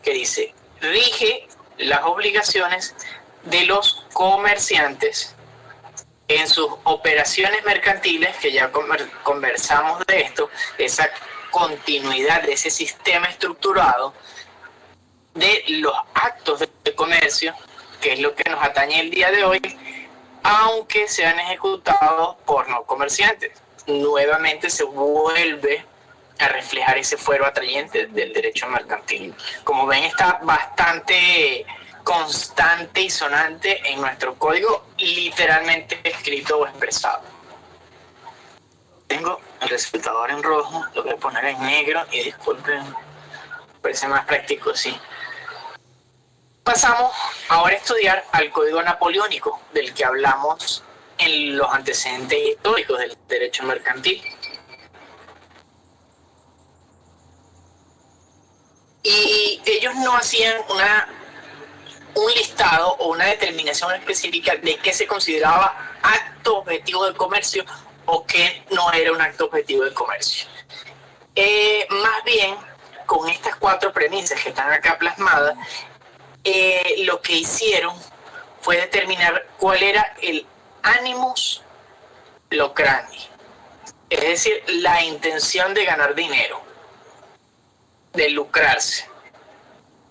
que dice: rige las obligaciones de los comerciantes en sus operaciones mercantiles, que ya conversamos de esto, esa continuidad de ese sistema estructurado de los actos de comercio, que es lo que nos atañe el día de hoy, aunque sean ejecutados por no comerciantes. Nuevamente se vuelve a reflejar ese fuero atrayente del derecho mercantil. Como ven, está bastante constante y sonante en nuestro código, literalmente escrito o expresado. Tengo el resultador en rojo, lo voy a poner en negro y disculpen, parece más práctico así. Pasamos ahora a estudiar al código napoleónico, del que hablamos en los antecedentes históricos del derecho mercantil. Y ellos no hacían un listado o una determinación específica de qué se consideraba acto objetivo de comercio o qué no era un acto objetivo de comercio. Más bien, con estas 4 premisas que están acá plasmadas, lo que hicieron fue determinar cuál era el animus lucrandi, es decir, la intención de ganar dinero, de lucrarse.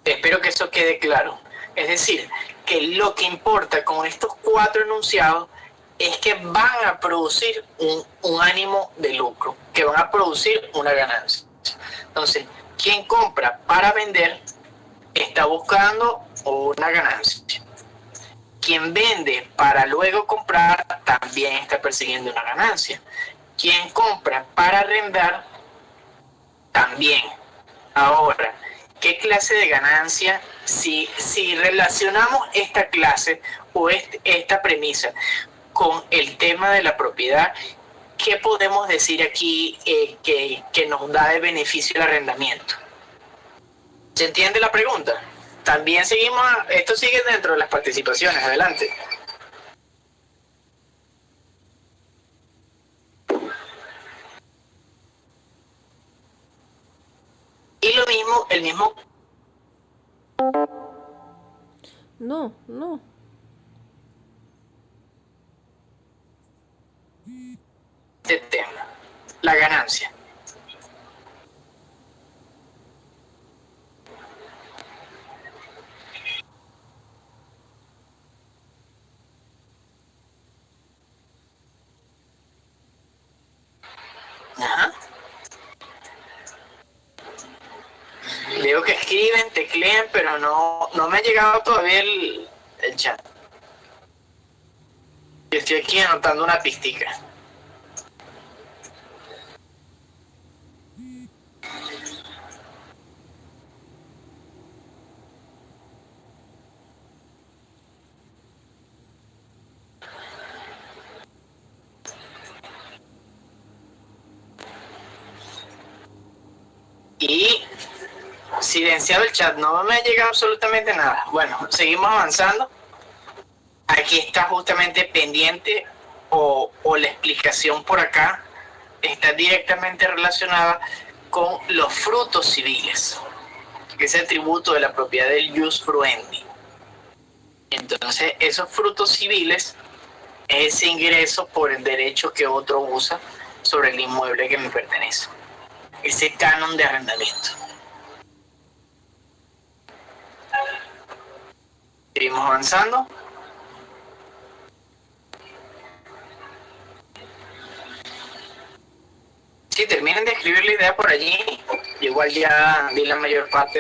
Espero que eso quede claro. Es decir, que lo que importa con estos 4 enunciados es que van a producir un ánimo de lucro, que van a producir una ganancia. Entonces, quien compra para vender está buscando una ganancia. Quien vende para luego comprar también está persiguiendo una ganancia. Quien compra para arrendar también. Ahora, ¿qué clase de ganancia? Si relacionamos esta clase o esta premisa con el tema de la propiedad, ¿qué podemos decir aquí que nos da de beneficio el arrendamiento? ¿Se entiende la pregunta? También seguimos, esto sigue dentro de las participaciones, adelante. Y lo mismo, el mismo... No. Este tema, la ganancia. Ajá. Veo que escriben, teclean, pero no me ha llegado todavía el chat. Yo estoy aquí anotando una pistica. Y silenciado el chat, no me ha llegado absolutamente nada. Bueno, seguimos avanzando. Aquí está justamente pendiente o la explicación por acá está directamente relacionada con los frutos civiles, que es el tributo de la propiedad del jus fruendi. Entonces, esos frutos civiles es ese ingreso por el derecho que otro usa sobre el inmueble que me pertenece, ese canon de arrendamiento. Seguimos avanzando. Sí, terminen de escribir la idea por allí. Igual ya di la mayor parte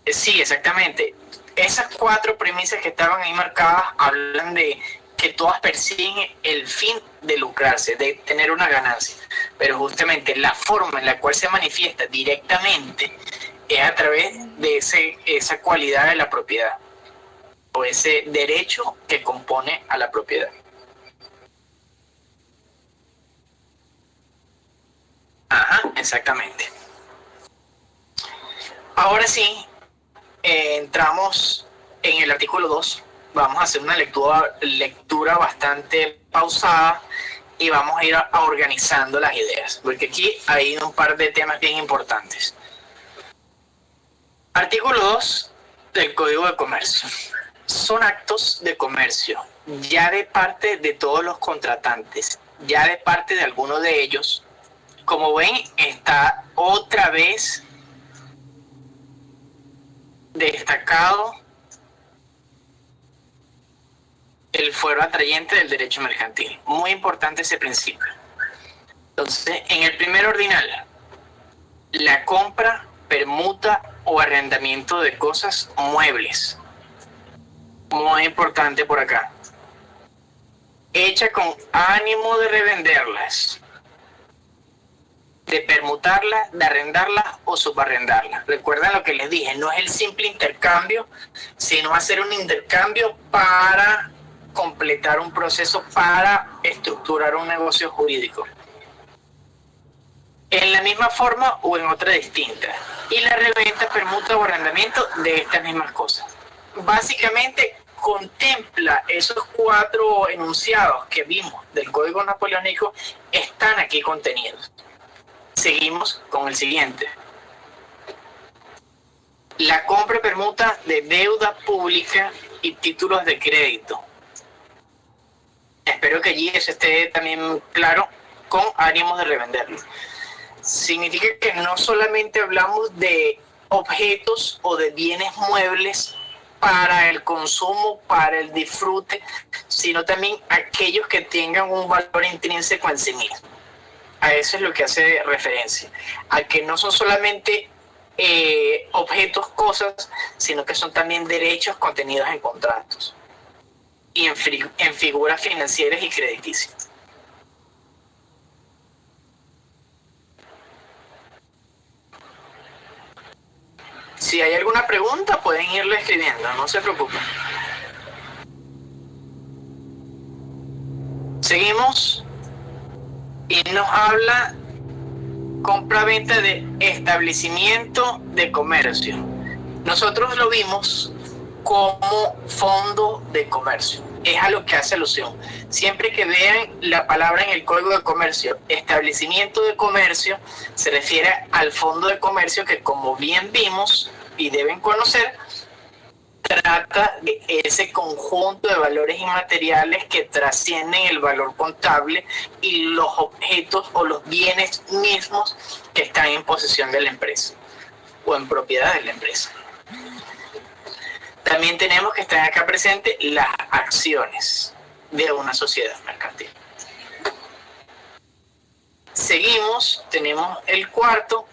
de... Sí, exactamente. Esas 4 premisas que estaban ahí marcadas hablan de que todas persiguen el fin de lucrarse, de tener una ganancia. Pero justamente la forma en la cual se manifiesta directamente es a través de esa cualidad de la propiedad o ese derecho que compone a la propiedad. Ajá, exactamente. Ahora sí, entramos en el artículo 2. Vamos a hacer una lectura bastante pausada y vamos a ir organizando las ideas, porque aquí hay un par de temas bien importantes. Artículo 2 del Código de Comercio. Son actos de comercio, ya de parte de todos los contratantes, ya de parte de alguno de ellos. Como ven, está otra vez destacado el fuero atrayente del derecho mercantil. Muy importante ese principio. Entonces, en el primer ordinal, la compra, permuta o arrendamiento de cosas muebles. Muy importante por acá. Hecha con ánimo de revenderlas, de permutarlas, de arrendarlas o subarrendarlas. Recuerden lo que les dije, no es el simple intercambio, sino hacer un intercambio para completar un proceso, para estructurar un negocio jurídico. En la misma forma o en otra distinta. Y la reventa, permuta o arrendamiento de estas mismas cosas. Básicamente contempla esos 4 enunciados que vimos del Código Napoleónico, están aquí contenidos. Seguimos con el siguiente. La compra y permuta de deuda pública y títulos de crédito. Espero que allí eso esté también claro, con ánimos de revenderlo. Significa que no solamente hablamos de objetos o de bienes muebles para el consumo, para el disfrute, sino también aquellos que tengan un valor intrínseco en sí mismo. A eso es lo que hace referencia, a que no son solamente objetos, cosas, sino que son también derechos contenidos en contratos y en figuras financieras y crediticias. Si hay alguna pregunta, pueden irla escribiendo, no se preocupen. Seguimos y nos habla compra-venta de establecimiento de comercio. Nosotros lo vimos como fondo de comercio. Es a lo que hace alusión. Siempre que vean la palabra en el Código de Comercio, establecimiento de comercio, se refiere al fondo de comercio que, como bien vimos y deben conocer, trata de ese conjunto de valores inmateriales que trascienden el valor contable y los objetos o los bienes mismos que están en posesión de la empresa o en propiedad de la empresa. También tenemos que estar acá presentes las acciones de una sociedad mercantil. Seguimos, tenemos el cuarto,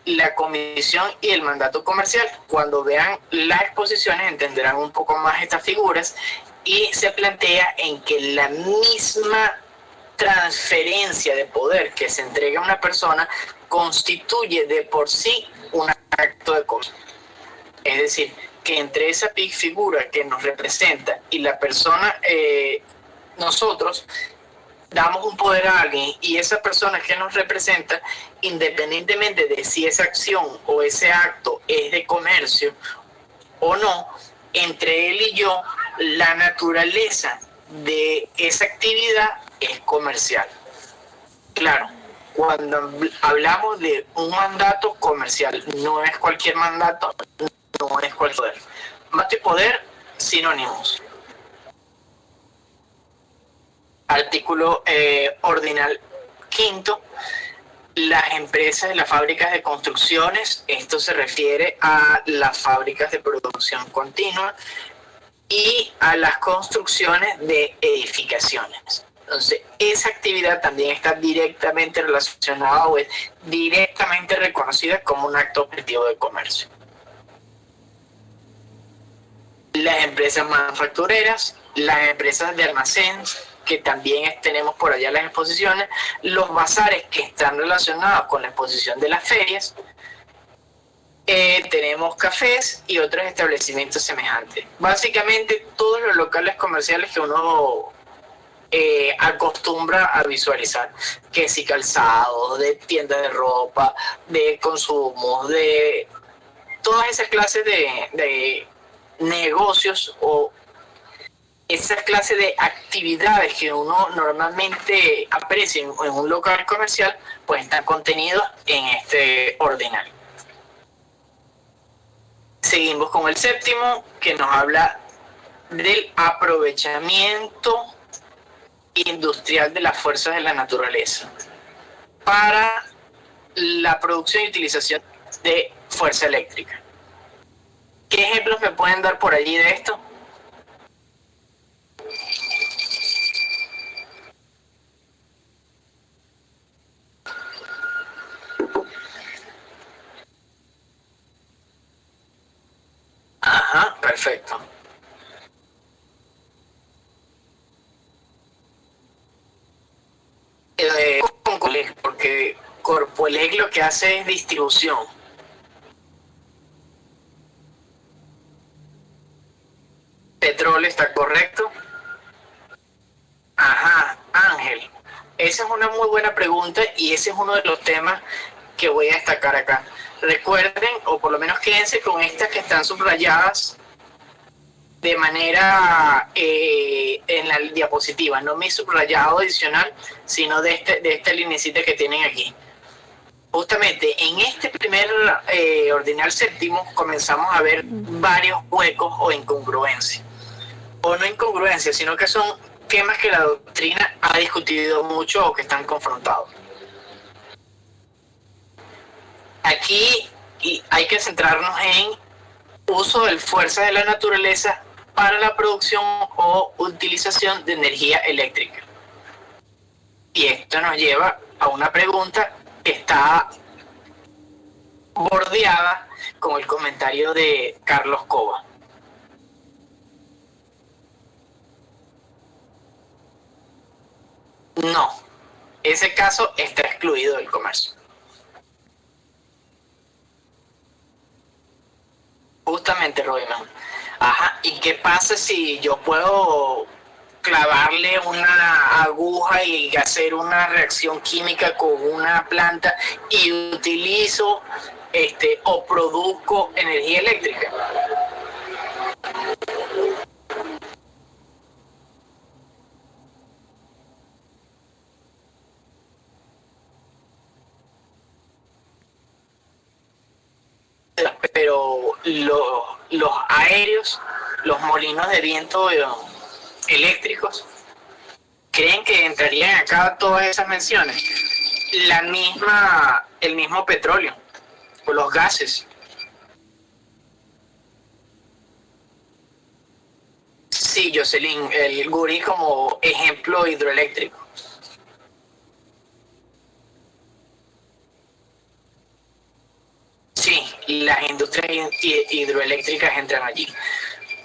la comisión y el mandato comercial. Cuando vean las exposiciones entenderán un poco más estas figuras y se plantea en que la misma transferencia de poder que se entrega a una persona constituye de por sí un acto de comercio. Es decir, que entre esa figura que nos representa y la persona, nosotros damos un poder a alguien y esa persona que nos representa, independientemente de si esa acción o ese acto es de comercio o no, entre él y yo, la naturaleza de esa actividad es comercial. Claro, cuando hablamos de un mandato comercial, no es cualquier mandato, no es cualquier poder. Mandato y poder, sinónimos. Artículo ordinal quinto, las empresas, las fábricas de construcciones, esto se refiere a las fábricas de producción continua y a las construcciones de edificaciones. Entonces, esa actividad también está directamente relacionada o es directamente reconocida como un acto objetivo de comercio. Las empresas manufactureras, las empresas de almacén, que también tenemos por allá las exposiciones, los bazares que están relacionados con la exposición de las ferias, tenemos cafés y otros establecimientos semejantes. Básicamente todos los locales comerciales que uno acostumbra a visualizar, que si calzados, de tiendas de ropa, de consumos, de todas esas clases de negocios o esas clases de actividades que uno normalmente aprecia en un local comercial, pues están contenidos en este ordinal. Seguimos con el séptimo, que nos habla del aprovechamiento industrial de las fuerzas de la naturaleza para la producción y utilización de fuerza eléctrica. ¿Qué ejemplos me pueden dar por allí de esto? Ajá, perfecto. Porque Corpoelec lo que hace es distribución. Petróleo, ¿está correcto? Ajá, Ángel. Esa es una muy buena pregunta y ese es uno de los temas que voy a destacar acá. Recuerden, o por lo menos quédense con estas que están subrayadas de manera en la diapositiva, no mi subrayado adicional, sino de esta linecita que tienen aquí. Justamente en este primer ordinal séptimo comenzamos a ver varios huecos o incongruencias. O no incongruencias, sino que son temas que la doctrina ha discutido mucho o que están confrontados. Aquí hay que centrarnos en uso de fuerzas de la naturaleza para la producción o utilización de energía eléctrica. Y esto nos lleva a una pregunta que está bordeada con el comentario de Carlos Cova. No, ese caso está excluido del comercio. Justamente, Robin. Ajá, ¿y qué pasa si yo puedo clavarle una aguja y hacer una reacción química con una planta y utilizo o produzco energía eléctrica? Pero los aéreos, los molinos de viento eléctricos, ¿creen que entrarían acá todas esas menciones? El mismo petróleo, o los gases. Sí, Jocelyn, el Guri como ejemplo hidroeléctrico. Sí, las industrias hidroeléctricas entran allí.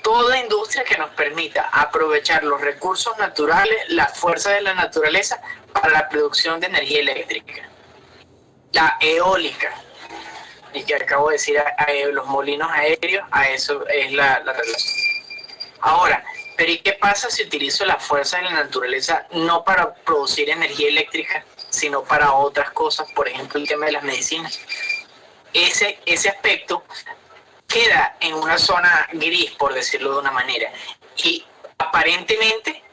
Toda industria que nos permita aprovechar los recursos naturales, las fuerzas de la naturaleza para la producción de energía eléctrica. La eólica, y que acabo de decir, los molinos aéreos, a eso es la relación. Ahora, pero ¿y qué pasa si utilizo las fuerzas de la naturaleza no para producir energía eléctrica, sino para otras cosas? Por ejemplo, el tema de las medicinas. Ese aspecto queda en una zona gris, por decirlo de una manera. Y aparentemente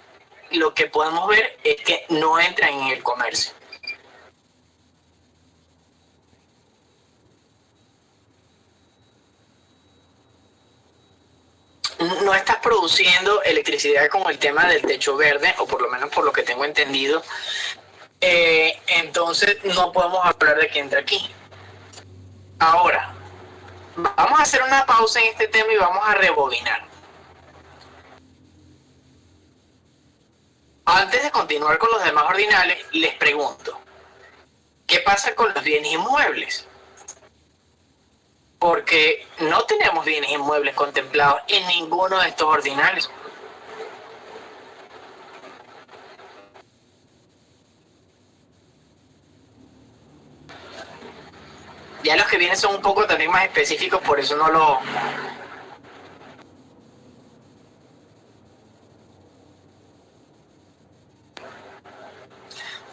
lo que podemos ver es que no entran en el comercio. No estás produciendo electricidad con el tema del techo verde, o por lo menos por lo que tengo entendido. Entonces no podemos hablar de que entra aquí. Ahora, vamos a hacer una pausa en este tema y vamos a rebobinar. Antes de continuar con los demás ordinales, les pregunto, ¿qué pasa con los bienes inmuebles? Porque no tenemos bienes inmuebles contemplados en ninguno de estos ordinales. Ya los que vienen son un poco también más específicos, por eso no lo...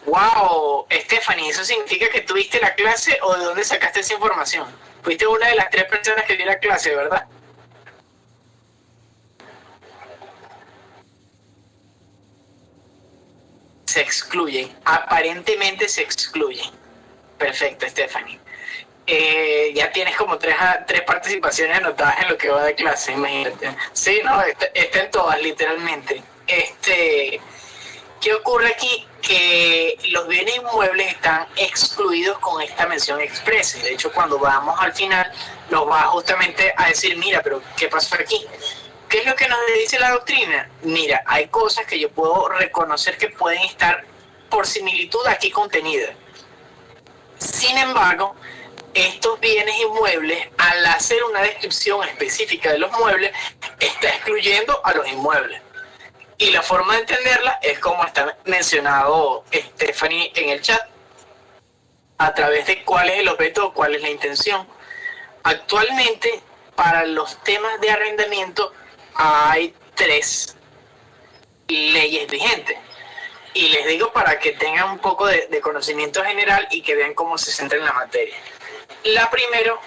Wow, Stephanie, ¿eso significa que tuviste la clase o de dónde sacaste esa información? Fuiste una de las 3 personas que dio la clase, ¿verdad? Se excluyen, aparentemente se excluyen. Perfecto, Stephanie. Ya tienes como tres participaciones anotadas en lo que va de clase, imagínate. Sí, no, está en todas, literalmente. ¿Qué ocurre aquí? Que los bienes inmuebles están excluidos con esta mención expresa. De hecho, cuando vamos al final, nos va justamente a decir, mira, pero ¿qué pasó aquí? ¿Qué es lo que nos dice la doctrina? Mira, hay cosas que yo puedo reconocer que pueden estar por similitud aquí contenidas. Sin embargo, estos bienes inmuebles, al hacer una descripción específica de los muebles, está excluyendo a los inmuebles. Y la forma de entenderla es como está mencionado Stephanie en el chat, a través de cuál es el objeto o cuál es la intención. Actualmente, para los temas de arrendamiento, hay 3 leyes vigentes. Y les digo para que tengan un poco de conocimiento general y que vean cómo se centra en la materia. El primero,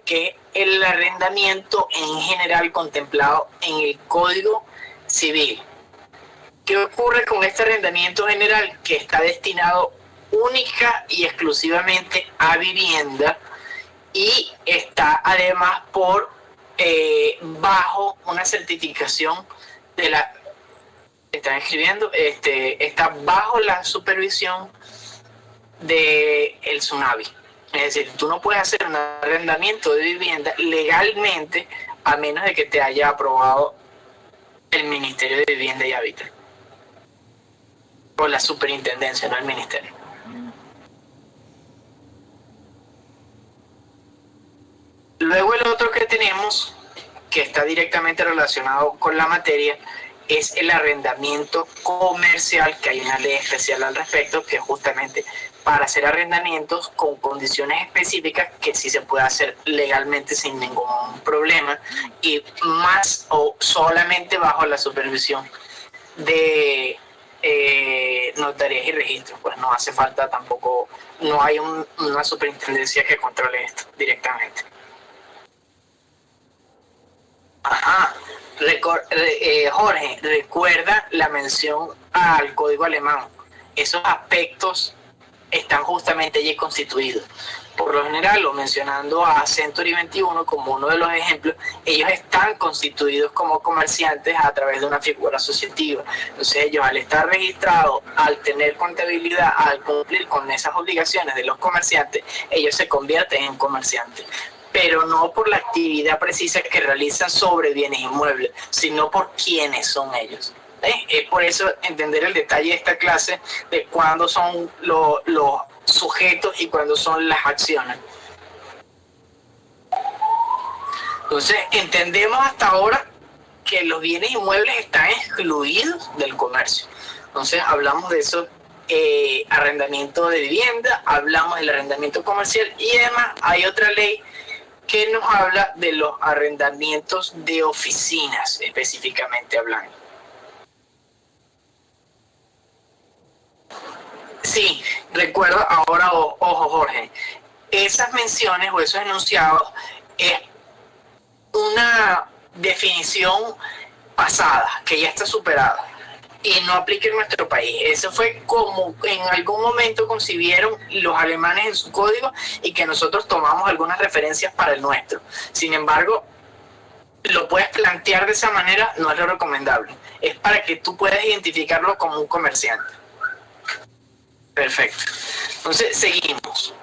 que el arrendamiento en general contemplado en el Código Civil. ¿Qué ocurre con este arrendamiento general? Que está destinado única y exclusivamente a vivienda y está además bajo una certificación de la... Están escribiendo, está bajo la supervisión del SUNAVI. Es decir, tú no puedes hacer un arrendamiento de vivienda legalmente a menos de que te haya aprobado el Ministerio de Vivienda y Hábitat. O la superintendencia, no el ministerio. Luego el otro que tenemos, que está directamente relacionado con la materia, es el arrendamiento comercial, que hay una ley especial al respecto, que es justamente para hacer arrendamientos con condiciones específicas que sí se puede hacer legalmente sin ningún problema y más o solamente bajo la supervisión de notarías y registros. Pues no hace falta tampoco, no hay una superintendencia que controle esto directamente. Ajá. Jorge, recuerda la mención al código alemán. Esos aspectos están justamente allí constituidos. Por lo general, o mencionando a Century 21 como uno de los ejemplos, ellos están constituidos como comerciantes a través de una figura asociativa. Entonces ellos, al estar registrados, al tener contabilidad, al cumplir con esas obligaciones de los comerciantes, ellos se convierten en comerciantes, pero no por la actividad precisa que realizan sobre bienes inmuebles, sino por quiénes son ellos. Es por eso entender el detalle de esta clase de cuándo son los sujetos y cuándo son las acciones. Entonces, entendemos hasta ahora que los bienes inmuebles están excluidos del comercio. Entonces, hablamos de eso, arrendamiento de vivienda, hablamos del arrendamiento comercial y además hay otra ley que nos habla de los arrendamientos de oficinas, específicamente hablando. Sí, recuerdo ahora, ojo Jorge, esas menciones o esos enunciados es una definición pasada, que ya está superada y no aplica en nuestro país. Eso fue como en algún momento concibieron los alemanes en su código y que nosotros tomamos algunas referencias para el nuestro. Sin embargo, lo puedes plantear de esa manera, no es lo recomendable. Es para que tú puedas identificarlo como un comerciante. Perfecto. Entonces, seguimos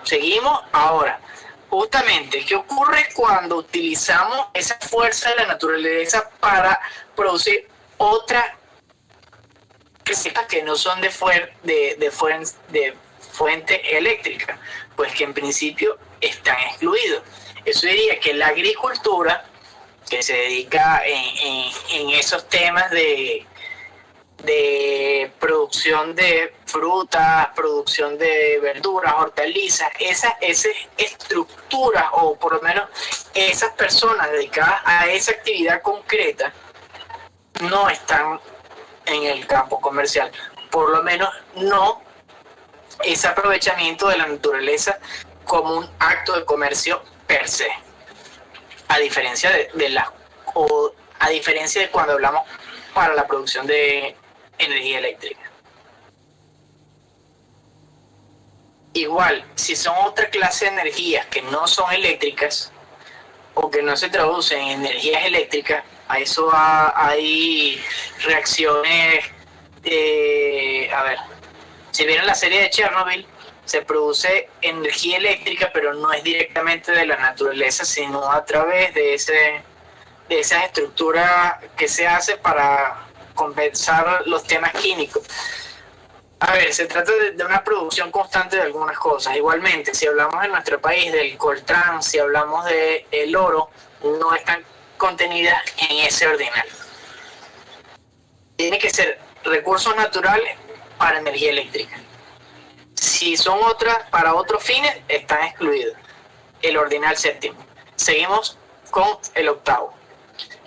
ahora. Justamente, ¿qué ocurre cuando utilizamos esa fuerza de la naturaleza para producir otra que no son de fuente eléctrica? Pues que en principio están excluidos. Eso diría que la agricultura, que se dedica en esos temas de producción de frutas, producción de verduras, hortalizas, esas estructuras o por lo menos esas personas dedicadas a esa actividad concreta no están en el campo comercial, por lo menos no ese aprovechamiento de la naturaleza como un acto de comercio per se, a diferencia de cuando hablamos para la producción de energía eléctrica. Igual, si son otra clase de energías que no son eléctricas o que no se traducen en energías eléctricas, a eso hay reacciones, a ver, si vieron la serie de Chernobyl, se produce energía eléctrica, pero no es directamente de la naturaleza, sino a través de esas estructuras que se hace para compensar los temas químicos. A ver, se trata de una producción constante de algunas cosas. Igualmente, si hablamos en nuestro país del coltrán, si hablamos del oro, no están contenidas en ese ordinal. Tiene que ser recursos naturales para energía eléctrica. Si son otras para otros fines, están excluidos. El ordinal séptimo. Seguimos con el octavo.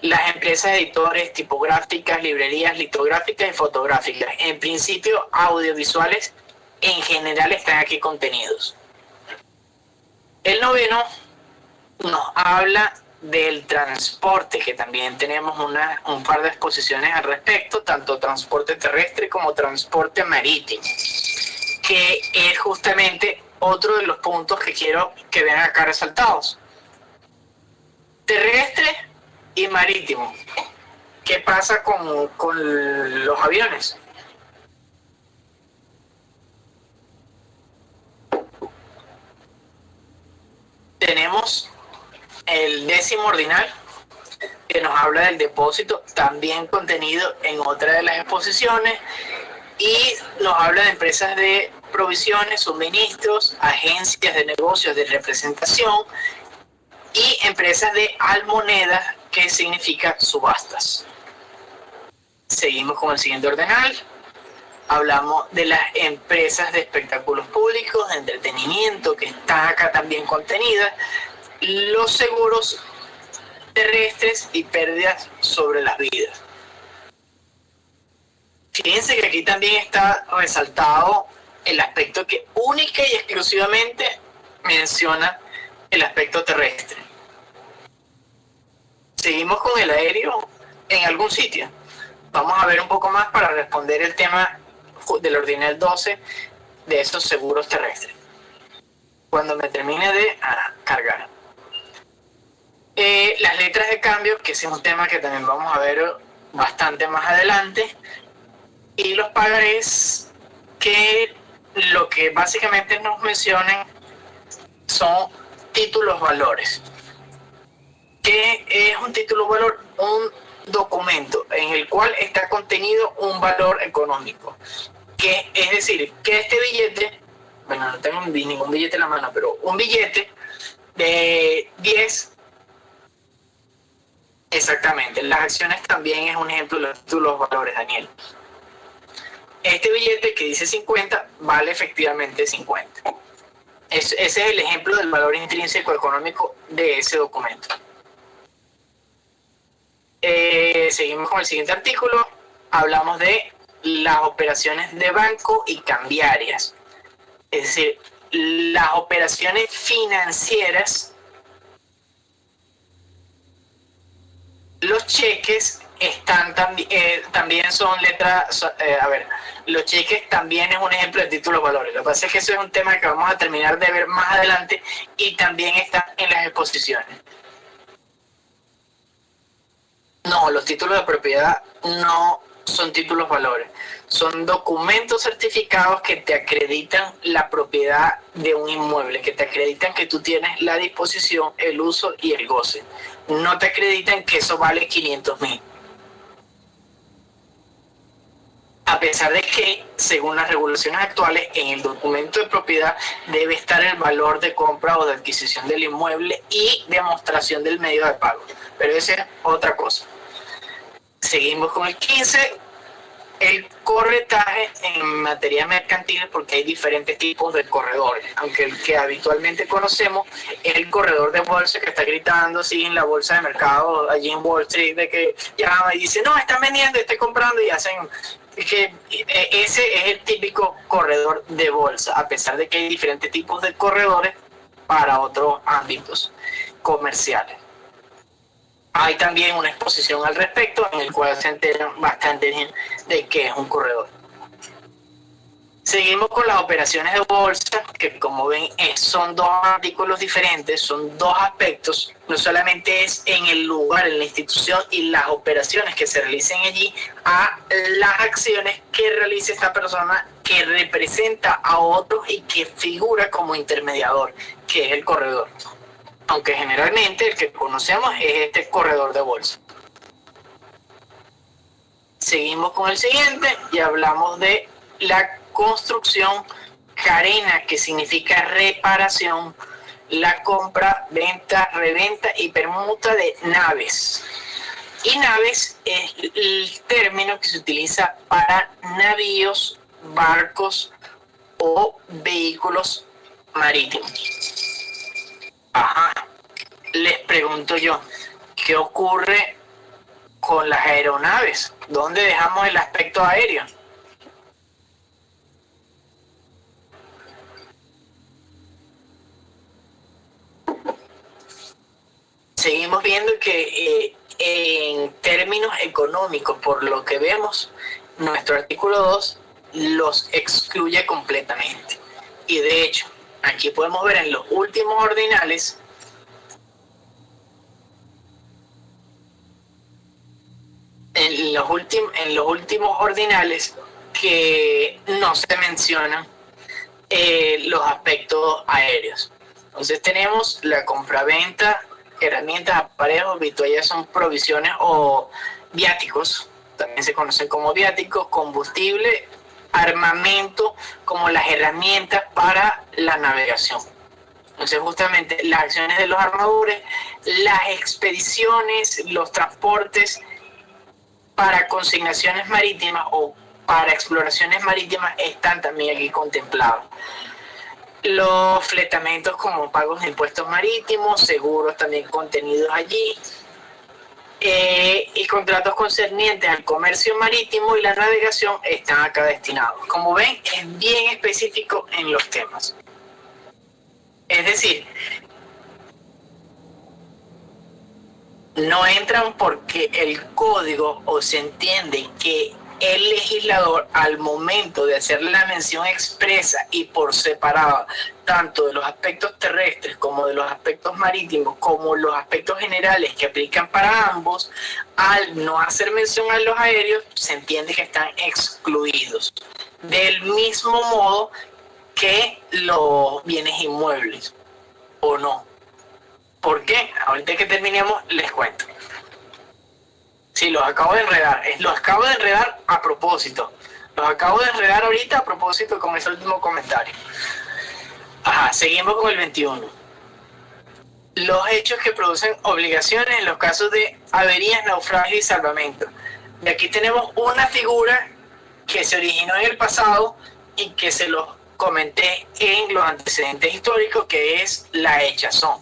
Las empresas editores, tipográficas, librerías litográficas y fotográficas. En principio, audiovisuales en general están aquí contenidos. El noveno nos habla del transporte, que también tenemos un par de exposiciones al respecto, tanto transporte terrestre como transporte marítimo, que es justamente otro de los puntos que quiero que vean acá resaltados. Terrestre y marítimo. ¿Qué pasa con los aviones? Tenemos el décimo ordinal, que nos habla del depósito, también contenido en otra de las exposiciones, y nos habla de empresas de provisiones, suministros, agencias de negocios de representación y empresas de almonedas, que significa subastas. Seguimos con el siguiente ordenal. Hablamos de las empresas de espectáculos públicos, de entretenimiento, que están acá también contenidas, los seguros terrestres y pérdidas sobre las vidas. Fíjense que aquí también está resaltado el aspecto que única y exclusivamente menciona el aspecto terrestre. Seguimos con el aéreo en algún sitio. Vamos a ver un poco más para responder el tema del ordinal 12 de esos seguros terrestres, cuando me termine de cargar. Las letras de cambio, que ese es un tema que también vamos a ver bastante más adelante, y los pagarés, que lo que básicamente nos mencionan son títulos valores. ¿Qué es un título valor? Un documento en el cual está contenido un valor económico, que es decir, que este billete, bueno, no tengo ningún billete en la mano, pero un billete de 10, exactamente, las acciones también es un ejemplo de los títulos valores, Daniel. Este billete que dice 50 vale efectivamente 50. Ese es el ejemplo del valor intrínseco económico de ese documento. Seguimos con el siguiente artículo. Hablamos de las operaciones de banco y cambiarias. Es decir, las operaciones financieras, los cheques están también son letras, los cheques también es un ejemplo de títulos valores. Lo que pasa es que eso es un tema que vamos a terminar de ver más adelante y también está en las exposiciones. No, los títulos de propiedad no son títulos valores. Son documentos certificados que te acreditan la propiedad de un inmueble, que te acreditan que tú tienes la disposición, el uso y el goce. No te acreditan que eso vale 500.000. A pesar de que, según las regulaciones actuales, en el documento de propiedad debe estar el valor de compra o de adquisición del inmueble y demostración del medio de pago. Pero esa es otra cosa. Seguimos con el 15, el corretaje en materia mercantil, porque hay diferentes tipos de corredores, aunque el que habitualmente conocemos es el corredor de bolsa, que está gritando así en la bolsa de mercado allí en Wall Street, de que llama y dice, no, están vendiendo, estoy comprando, y hacen... Es que ese es el típico corredor de bolsa, a pesar de que hay diferentes tipos de corredores para otros ámbitos comerciales. Hay también una exposición al respecto en el cual se enteran bastante bien de qué es un corredor. Seguimos con las operaciones de bolsa, que como ven son dos artículos diferentes, son dos aspectos, no solamente es en el lugar, en la institución y las operaciones que se realicen allí, a las acciones que realiza esta persona que representa a otros y que figura como intermediador, que es el corredor. Aunque generalmente el que conocemos es este corredor de bolsa. Seguimos con el siguiente y hablamos de la construcción carena, que significa reparación, la compra, venta, reventa y permuta de naves. Y naves es el término que se utiliza para navíos, barcos o vehículos marítimos. Ajá, les pregunto yo, ¿qué ocurre con las aeronaves? ¿Dónde dejamos el aspecto aéreo? Seguimos viendo que en términos económicos, por lo que vemos, nuestro artículo 2 los excluye completamente. Y de hecho, aquí podemos ver en los últimos ordinales en los últimos ordinales que no se mencionan los aspectos aéreos. Entonces tenemos la compraventa, herramientas, aparejos, vituallas son provisiones o viáticos, también se conocen como viáticos, combustible, armamento, como las herramientas para la navegación. Entonces justamente las acciones de los armadores, las expediciones, los transportes para consignaciones marítimas o para exploraciones marítimas están también aquí contemplados. Los fletamentos como pagos de impuestos marítimos, seguros también contenidos allí, y contratos concernientes al comercio marítimo y la navegación están acá destinados. Como ven, es bien específico en los temas. Es decir, no entran porque el código o se entiende que el legislador, al momento de hacer la mención expresa y por separado, tanto de los aspectos terrestres como de los aspectos marítimos, como los aspectos generales que aplican para ambos, al no hacer mención a los aéreos, se entiende que están excluidos. Del mismo modo que los bienes inmuebles, ¿o no? ¿Por qué? Ahorita que terminemos les cuento. Sí, los acabo de enredar. Los acabo de enredar a propósito. Los acabo de enredar ahorita a propósito con ese último comentario. Ajá, seguimos con el 21. Los hechos que producen obligaciones en los casos de averías, naufragios y salvamento. Y aquí tenemos una figura que se originó en el pasado y que se los comenté en los antecedentes históricos, que es la hechazón.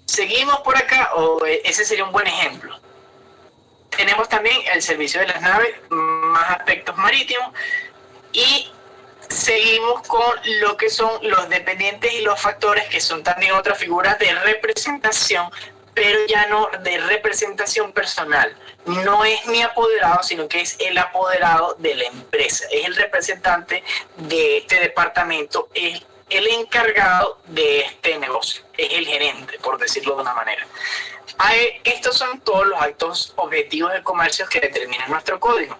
Seguimos por acá, o ese sería un buen ejemplo. Tenemos también el servicio de las naves, más aspectos marítimos, y seguimos con lo que son los dependientes y los factores, que son también otras figuras de representación, pero ya no de representación personal. No es mi apoderado, sino que es el apoderado de la empresa, es el representante de este departamento, es el encargado de este negocio, es el gerente, por decirlo de una manera. Estos son todos los actos objetivos de comercio que determinan nuestro código.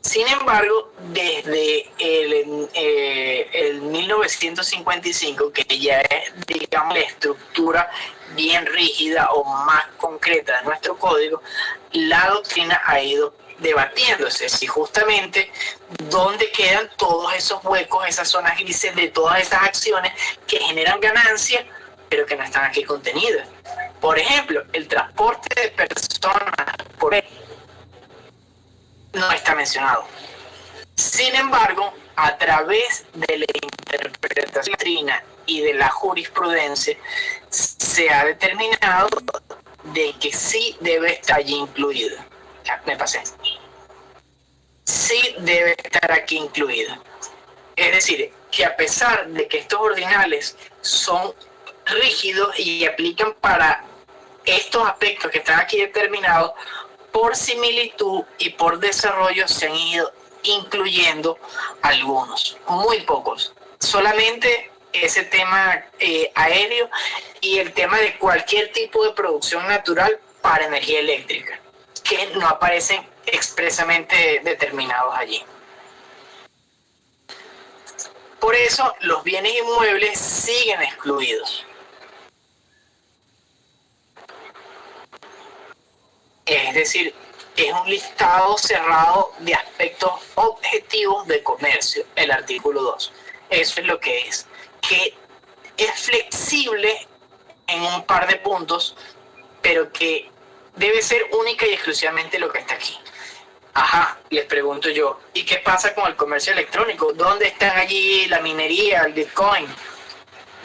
Sin embargo, desde el 1955, que ya es, digamos, la estructura bien rígida o más concreta de nuestro código, la doctrina ha ido debatiéndose si justamente dónde quedan todos esos huecos, esas zonas grises de todas esas acciones que generan ganancias, pero que no están aquí contenidas. Por ejemplo, el transporte de personas por no está mencionado. Sin embargo, a través de la interpretación de la doctrina y de la jurisprudencia, se ha determinado de que sí debe estar allí incluido. Ya, me pasé. Sí debe estar aquí incluido. Es decir, que a pesar de que estos ordinales son rígidos y aplican para estos aspectos que están aquí determinados, por similitud y por desarrollo se han ido incluyendo algunos, muy pocos. Solamente ese tema aéreo y el tema de cualquier tipo de producción natural para energía eléctrica, que no aparecen expresamente determinados allí. Por eso los bienes inmuebles siguen excluidos. Es decir, es un listado cerrado de aspectos objetivos de comercio, el artículo 2. Eso es lo que es. Que es flexible en un par de puntos, pero que debe ser única y exclusivamente lo que está aquí. Ajá, les pregunto yo, ¿y qué pasa con el comercio electrónico? ¿Dónde están allí la minería, el Bitcoin?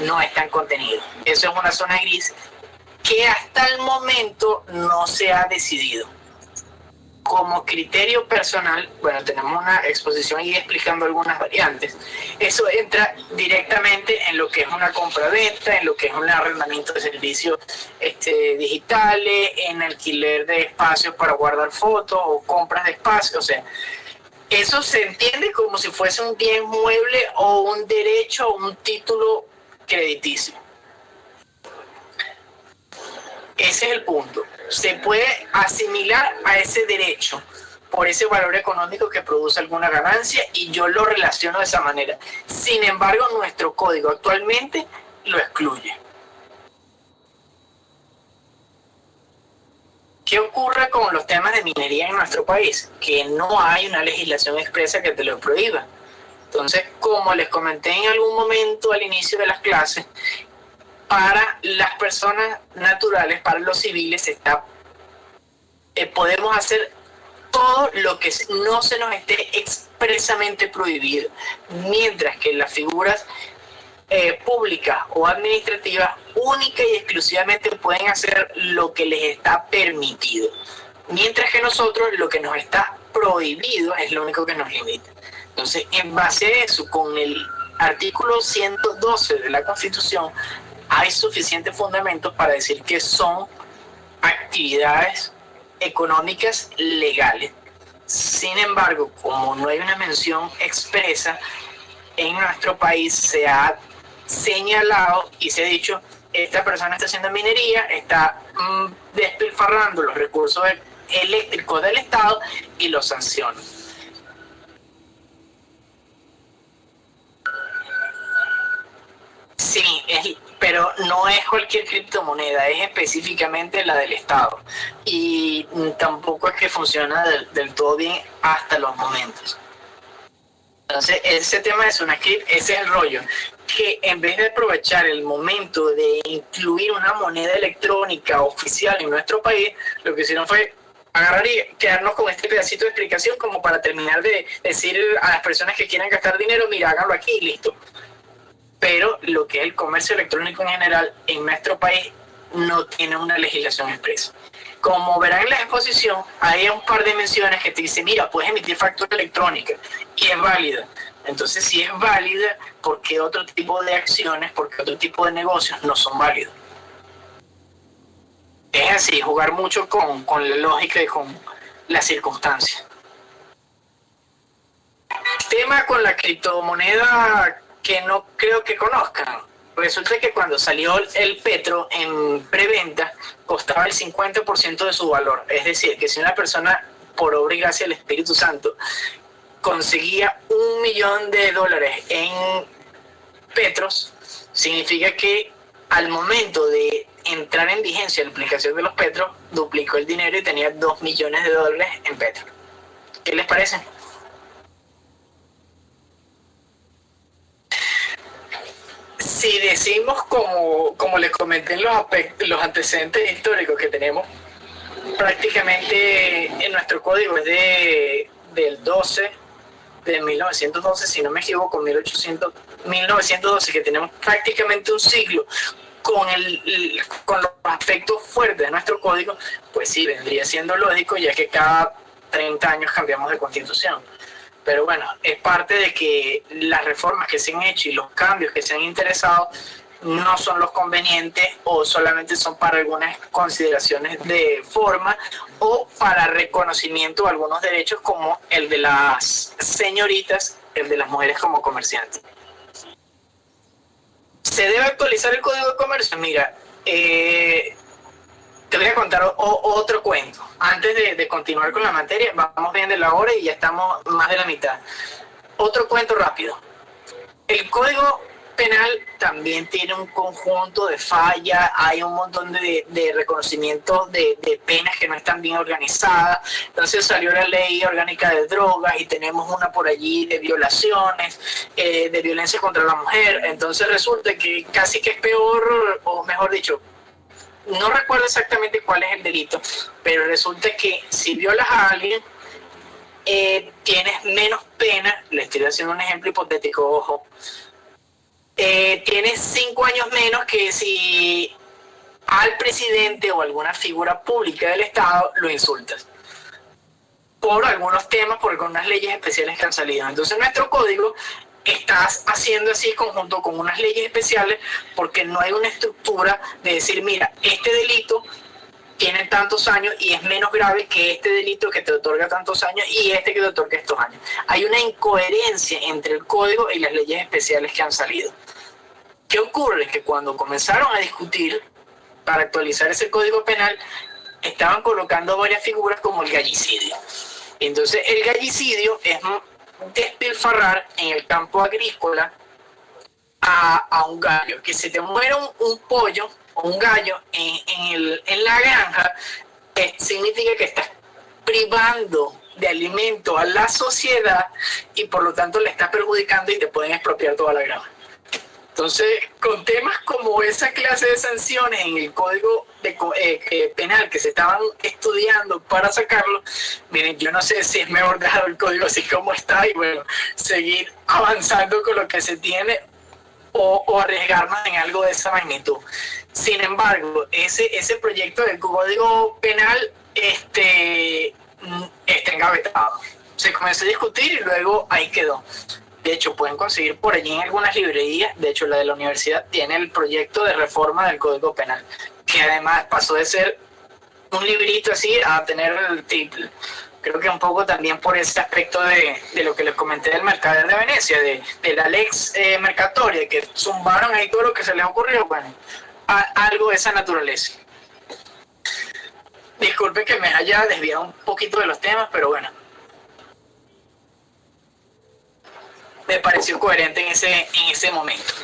No están contenidos. Eso es una zona gris que hasta el momento no se ha decidido. Como criterio personal, bueno, tenemos una exposición ahí explicando algunas variantes. Eso entra directamente en lo que es una compra-venta, en lo que es un arrendamiento de servicios digitales, en alquiler de espacios para guardar fotos o compras de espacios. O sea, eso se entiende como si fuese un bien mueble o un derecho o un título crediticio. Ese es el punto. Se puede asimilar a ese derecho por ese valor económico que produce alguna ganancia y yo lo relaciono de esa manera. Sin embargo, nuestro código actualmente lo excluye. ¿Qué ocurre con los temas de minería en nuestro país? Que no hay una legislación expresa que te lo prohíba. Entonces, como les comenté en algún momento al inicio de las clases, para las personas naturales, para los civiles, podemos hacer todo lo que no se nos esté expresamente prohibido, mientras que las figuras públicas o administrativas única y exclusivamente pueden hacer lo que les está permitido, mientras que nosotros lo que nos está prohibido es lo único que nos limita. Entonces, en base a eso, con el artículo 112 de la Constitución, hay suficientes fundamentos para decir que son actividades económicas legales. Sin embargo, como no hay una mención expresa, en nuestro país se ha señalado y se ha dicho, esta persona está haciendo minería, está despilfarrando los recursos eléctricos del Estado y los sanciona. Sí, pero no es cualquier criptomoneda, es específicamente la del Estado. Y tampoco es que funciona del todo bien hasta los momentos. Entonces, ese tema de SunaScript, ese es el rollo. Que en vez de aprovechar el momento de incluir una moneda electrónica oficial en nuestro país, lo que hicieron fue agarrar y quedarnos con este pedacito de explicación como para terminar de decir a las personas que quieran gastar dinero, mira, háganlo aquí y listo. Pero lo que es el comercio electrónico en general en nuestro país no tiene una legislación expresa. Como verán en la exposición, hay un par de menciones que te dicen, mira, puedes emitir factura electrónica y es válida. Entonces, si es válida, ¿por qué otro tipo de acciones, por qué otro tipo de negocios no son válidos? Es así, jugar mucho con la lógica y con las circunstancias. Tema con la criptomoneda que no creo que conozcan. Resulta que cuando salió el petro en preventa costaba el 50% de su valor. Es decir, que si una persona, por obra y gracia del Espíritu Santo, conseguía $1 millón en petros, significa que al momento de entrar en vigencia la aplicación de los petros, duplicó el dinero y tenía $2 millones en petro. ¿Qué les parece? Si decimos, como les comenté en los antecedentes históricos que tenemos, prácticamente en nuestro código es del 12, de 1912, si no me equivoco, 1912, que tenemos prácticamente un siglo con los aspectos fuertes de nuestro código, pues sí, vendría siendo lógico, ya que cada 30 años cambiamos de constitución. Pero bueno, es parte de que las reformas que se han hecho y los cambios que se han interesado no son los convenientes o solamente son para algunas consideraciones de forma o para reconocimiento de algunos derechos como el de las señoritas, el de las mujeres como comerciantes. ¿Se debe actualizar el Código de Comercio? Mira, te voy a contar otro cuento. Antes de continuar con la materia, vamos bien de la hora y ya estamos más de la mitad. Otro cuento rápido. El Código Penal también tiene un conjunto de fallas, hay un montón de reconocimientos de penas que no están bien organizadas. Entonces salió la ley orgánica de drogas y tenemos una por allí de violaciones, de violencia contra la mujer. Entonces resulta que casi que es peor, o mejor dicho, no recuerdo exactamente cuál es el delito, pero resulta que si violas a alguien, tienes menos pena. Le estoy haciendo un ejemplo hipotético, ojo. Tienes 5 años menos que si al presidente o alguna figura pública del Estado lo insultas por algunos temas, por algunas leyes especiales que han salido. Entonces nuestro código está haciendo así conjunto con unas leyes especiales porque no hay una estructura de decir, mira, este delito tiene tantos años y es menos grave que este delito que te otorga tantos años y este que te otorga estos años. Hay una incoherencia entre el código y las leyes especiales que han salido. ¿Qué ocurre? Que cuando comenzaron a discutir para actualizar ese código penal, estaban colocando varias figuras como el gallicidio. Entonces el gallicidio es despilfarrar en el campo agrícola a un gallo. Que se te muera un pollo o un gallo en la granja, significa que estás privando de alimento a la sociedad y por lo tanto le estás perjudicando y te pueden expropiar toda la granja. Entonces, con temas como esa clase de sanciones en el código penal que se estaban estudiando para sacarlo, miren, yo no sé si es mejor dejar el código así como está y bueno, seguir avanzando con lo que se tiene o arriesgarnos en algo de esa magnitud. Sin embargo, ese proyecto del código penal está engavetado. Se comenzó a discutir y luego ahí quedó. De hecho, pueden conseguir por allí en algunas librerías. De hecho, la de la universidad tiene el proyecto de reforma del Código Penal, que además pasó de ser un librito así a tener el triple. Creo que un poco también por ese aspecto de lo que les comenté del Mercader de Venecia, de la Lex Mercatoria, que zumbaron ahí todo lo que se les ocurrió. Bueno, algo de esa naturaleza. Disculpen que me haya desviado un poquito de los temas, pero bueno, me pareció coherente en ese momento.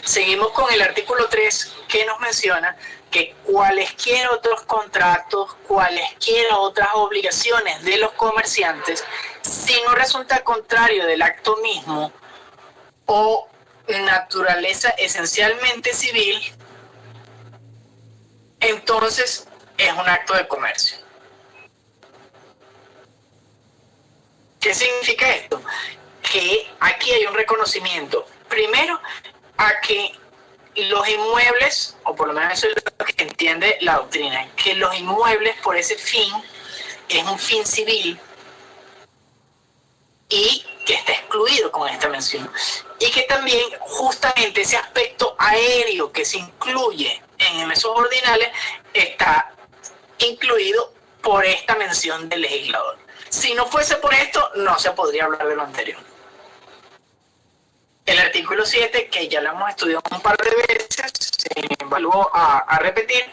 Seguimos con el artículo 3, que nos menciona que cualesquiera otros contratos, cualesquiera otras obligaciones de los comerciantes, si no resulta contrario del acto mismo o naturaleza esencialmente civil, entonces es un acto de comercio. ¿Qué significa esto? Que aquí hay un reconocimiento, primero, a que los inmuebles, o por lo menos eso es lo que entiende la doctrina, que los inmuebles por ese fin es un fin civil y que está excluido con esta mención. Y que también justamente ese aspecto aéreo que se incluye en esos ordinales está incluido por esta mención del legislador. Si no fuese por esto, no se podría hablar de lo anterior. El artículo 7, que ya lo hemos estudiado un par de veces, se vuelvo a repetir,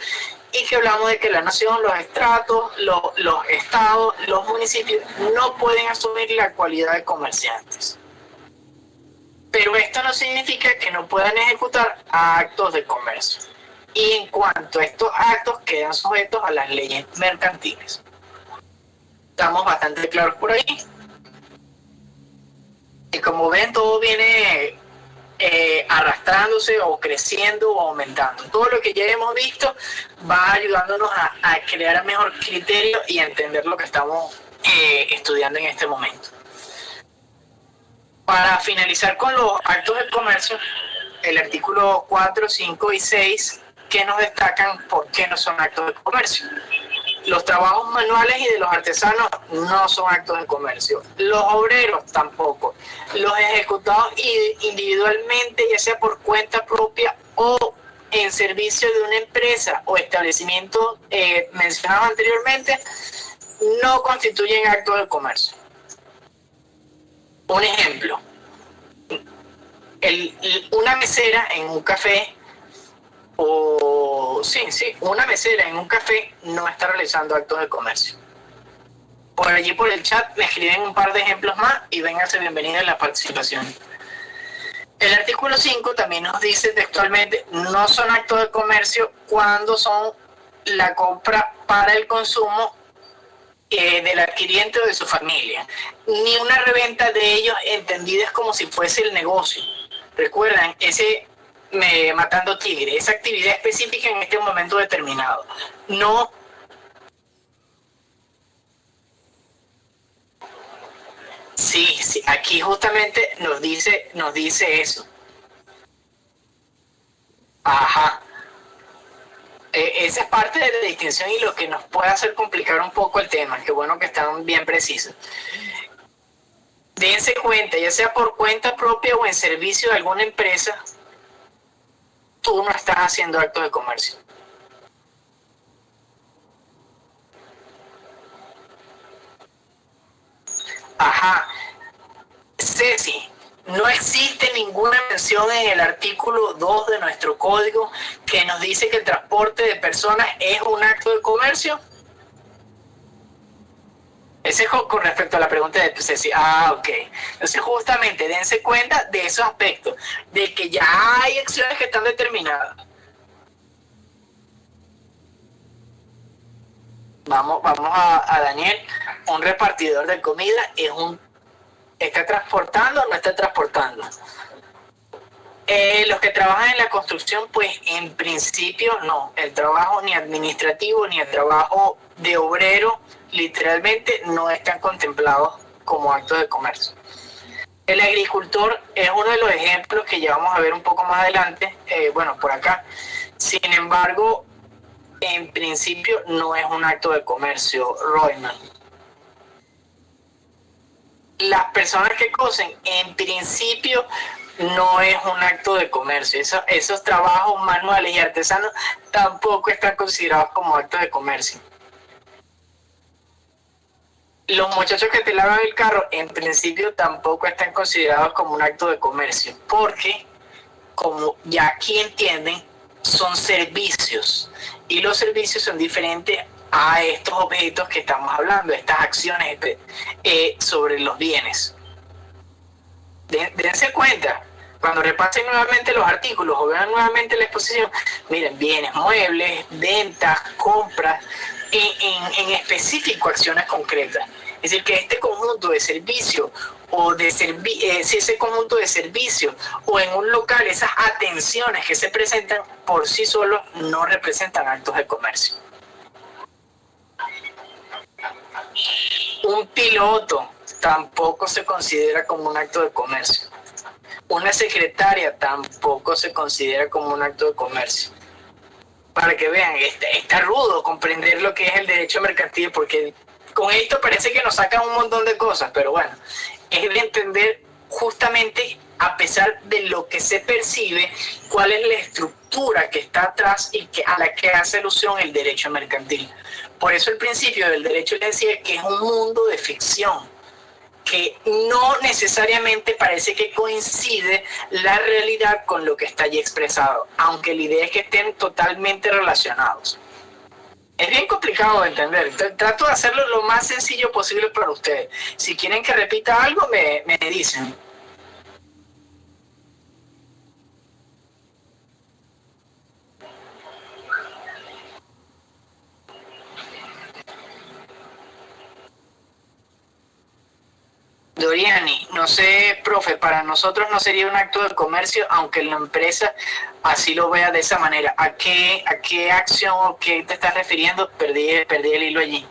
y que hablamos de que la nación, los estratos, los estados, los municipios no pueden asumir la cualidad de comerciantes. Pero esto no significa que no puedan ejecutar actos de comercio. Y en cuanto a estos actos, quedan sujetos a las leyes mercantiles. Estamos bastante claros por ahí. Y como ven, todo viene arrastrándose o creciendo o aumentando. Todo lo que ya hemos visto va ayudándonos a crear mejor criterio y a entender lo que estamos estudiando en este momento. Para finalizar con los actos de comercio, el artículo 4, 5 y 6, que nos destacan por qué no son actos de comercio. Los trabajos manuales y de los artesanos no son actos de comercio. Los obreros tampoco. Los ejecutados individualmente, ya sea por cuenta propia o en servicio de una empresa o establecimiento mencionado anteriormente, no constituyen actos de comercio. Un ejemplo, una mesera en un café, una mesera en un café no está realizando actos de comercio. Por allí por el chat me escriben un par de ejemplos más y vénganse bienvenidos a la participación. El artículo 5 también nos dice textualmente, no son actos de comercio cuando son la compra para el consumo del adquiriente o de su familia, ni una reventa de ellos entendidas como si fuese el negocio. Recuerdan, matando tigre, esa actividad específica en este momento determinado. No. Sí, aquí justamente nos dice eso. Ajá. Esa es parte de la distinción y lo que nos puede hacer complicar un poco el tema. Qué bueno que están bien precisos. Dense cuenta, ya sea por cuenta propia o en servicio de alguna empresa, tú no estás haciendo actos de comercio. Ajá. Ceci, no existe ninguna mención en el artículo 2 de nuestro código que nos dice que el transporte de personas es un acto de comercio. Ese es con respecto a la pregunta de Ceci. Ok. Entonces justamente dense cuenta de esos aspectos, de que ya hay acciones que están determinadas. Vamos a Daniel. Un repartidor de comida ¿está transportando o no está transportando? Los que trabajan en la construcción, pues en principio no. El trabajo ni administrativo ni el trabajo de obrero literalmente no están contemplados como actos de comercio. El agricultor es uno de los ejemplos que ya vamos a ver un poco más adelante, por acá. Sin embargo, en principio no es un acto de comercio, Royman. Las personas que cosen, en principio, no es un acto de comercio. Esos trabajos manuales y artesanos tampoco están considerados como actos de comercio. Los muchachos que te lavan el carro, en principio, tampoco están considerados como un acto de comercio, porque, como ya aquí entienden, son servicios. Y los servicios son diferentes a estos objetos que estamos hablando, estas acciones sobre los bienes. Dense cuenta, cuando repasen nuevamente los artículos o vean nuevamente la exposición, miren, bienes, muebles, ventas, compras, en específico acciones concretas. Es decir, que este conjunto de servicios si ese conjunto de servicios o en un local, esas atenciones que se presentan por sí solos no representan actos de comercio. Un piloto tampoco se considera como un acto de comercio. Una secretaria tampoco se considera como un acto de comercio. Para que vean, está rudo comprender lo que es el derecho mercantil, porque con esto parece que nos sacan un montón de cosas, pero bueno, es de entender justamente, a pesar de lo que se percibe, cuál es la estructura que está atrás y a la que hace alusión el derecho mercantil. Por eso el principio del derecho les decía que es un mundo de ficción, que no necesariamente parece que coincide la realidad con lo que está allí expresado, aunque la idea es que estén totalmente relacionados. Es bien complicado de entender. Trato de hacerlo lo más sencillo posible para ustedes. Si quieren que repita algo, me dicen. Doriani, no sé, profe, para nosotros no sería un acto de comercio, aunque la empresa así lo vea de esa manera. ¿A qué acción o qué te estás refiriendo? Perdí el hilo allí.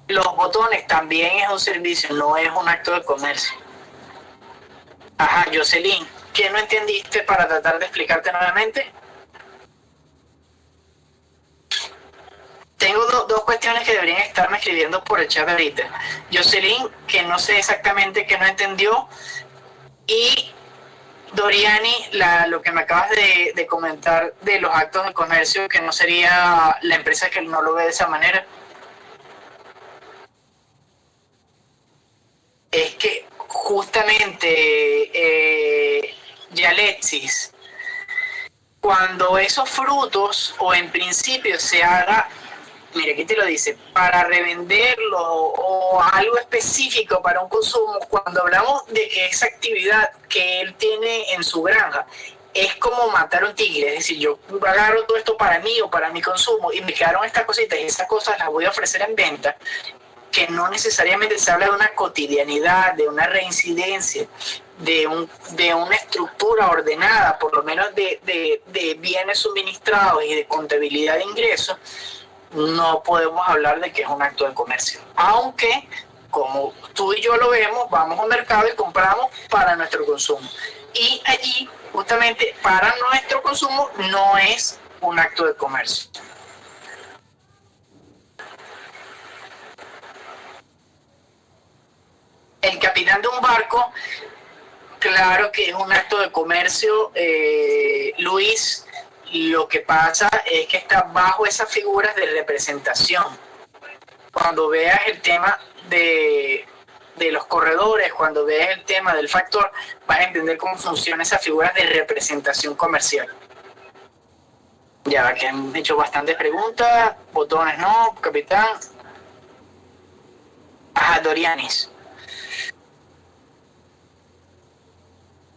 Los botones también es un servicio, no es un acto de comercio. Ajá, Jocelyn, ¿qué no entendiste para tratar de explicarte nuevamente? Tengo dos dos cuestiones que deberían estarme escribiendo por el chat ahorita. Jocelyn, que no sé exactamente qué no entendió, y Doriani, lo que me acabas de comentar de los actos de comercio, que no sería la empresa que no lo ve de esa manera. Es que justamente Alexis, cuando esos frutos o en principio se haga, mire, aquí te lo dice, para revenderlo o algo específico para un consumo, cuando hablamos de que esa actividad que él tiene en su granja es como matar un tigre, es decir, yo agarro todo esto para mí o para mi consumo y me quedaron estas cositas y esas cosas las voy a ofrecer en venta, que no necesariamente se habla de una cotidianidad, de una reincidencia, de una estructura ordenada, por lo menos de bienes suministrados y de contabilidad de ingresos, no podemos hablar de que es un acto de comercio. Aunque, como tú y yo lo vemos, vamos al mercado y compramos para nuestro consumo. Y allí, justamente, para nuestro consumo no es un acto de comercio. El capitán de un barco, claro que es un acto de comercio, Luis. Lo que pasa es que está bajo esas figuras de representación. Cuando veas el tema de los corredores, cuando veas el tema del factor, vas a entender cómo funcionan esas figuras de representación comercial. Ya que han hecho bastantes preguntas, botones no, capitán. Ajá, Dorianis.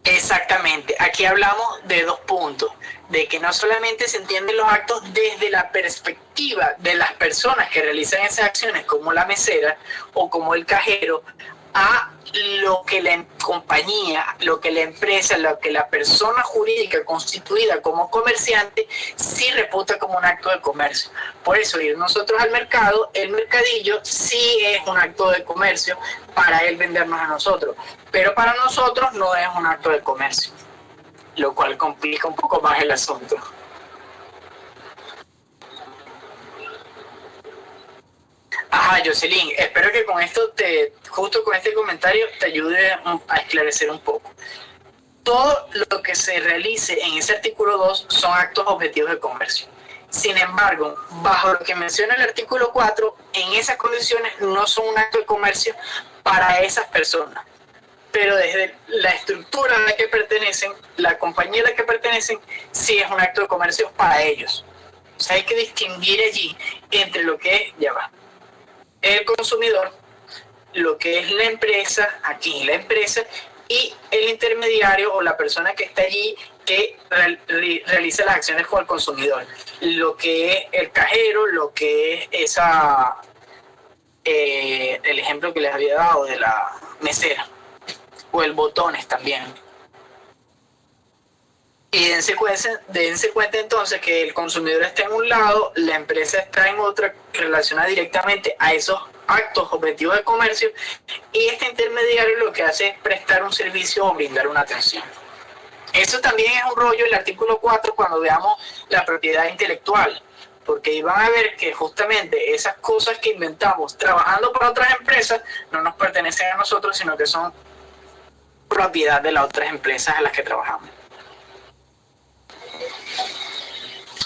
Exactamente, aquí hablamos de dos puntos, de que no solamente se entienden los actos desde la perspectiva de las personas que realizan esas acciones, como la mesera o como el cajero, a lo que la compañía, lo que la empresa, lo que la persona jurídica constituida como comerciante sí reputa como un acto de comercio. Por eso ir nosotros al mercado, el mercadillo sí es un acto de comercio para él vendernos a nosotros, pero para nosotros no es un acto de comercio, lo cual complica un poco más el asunto. Ajá, Jocelyn, espero que con esto justo con este comentario te ayude a esclarecer un poco. Todo lo que se realice en ese artículo 2 son actos objetivos de comercio. Sin embargo, bajo lo que menciona el artículo 4, en esas condiciones no son un acto de comercio para esas personas. Pero desde la estructura a la que pertenecen, la compañía a la que pertenecen, sí es un acto de comercio para ellos. O sea, hay que distinguir allí entre lo que es, ya va, el consumidor, lo que es la empresa, aquí la empresa, y el intermediario o la persona que está allí que realiza las acciones con el consumidor. Lo que es el cajero, lo que es el ejemplo que les había dado de la mesera, o el botones también. Y dense cuenta entonces que el consumidor está en un lado, la empresa está en otra, relacionada directamente a esos actos objetivos de comercio, y este intermediario lo que hace es prestar un servicio o brindar una atención. Eso también es un rollo el artículo 4 cuando veamos la propiedad intelectual, porque ahí van a ver que justamente esas cosas que inventamos trabajando para otras empresas no nos pertenecen a nosotros, sino que son propiedad de las otras empresas a las que trabajamos.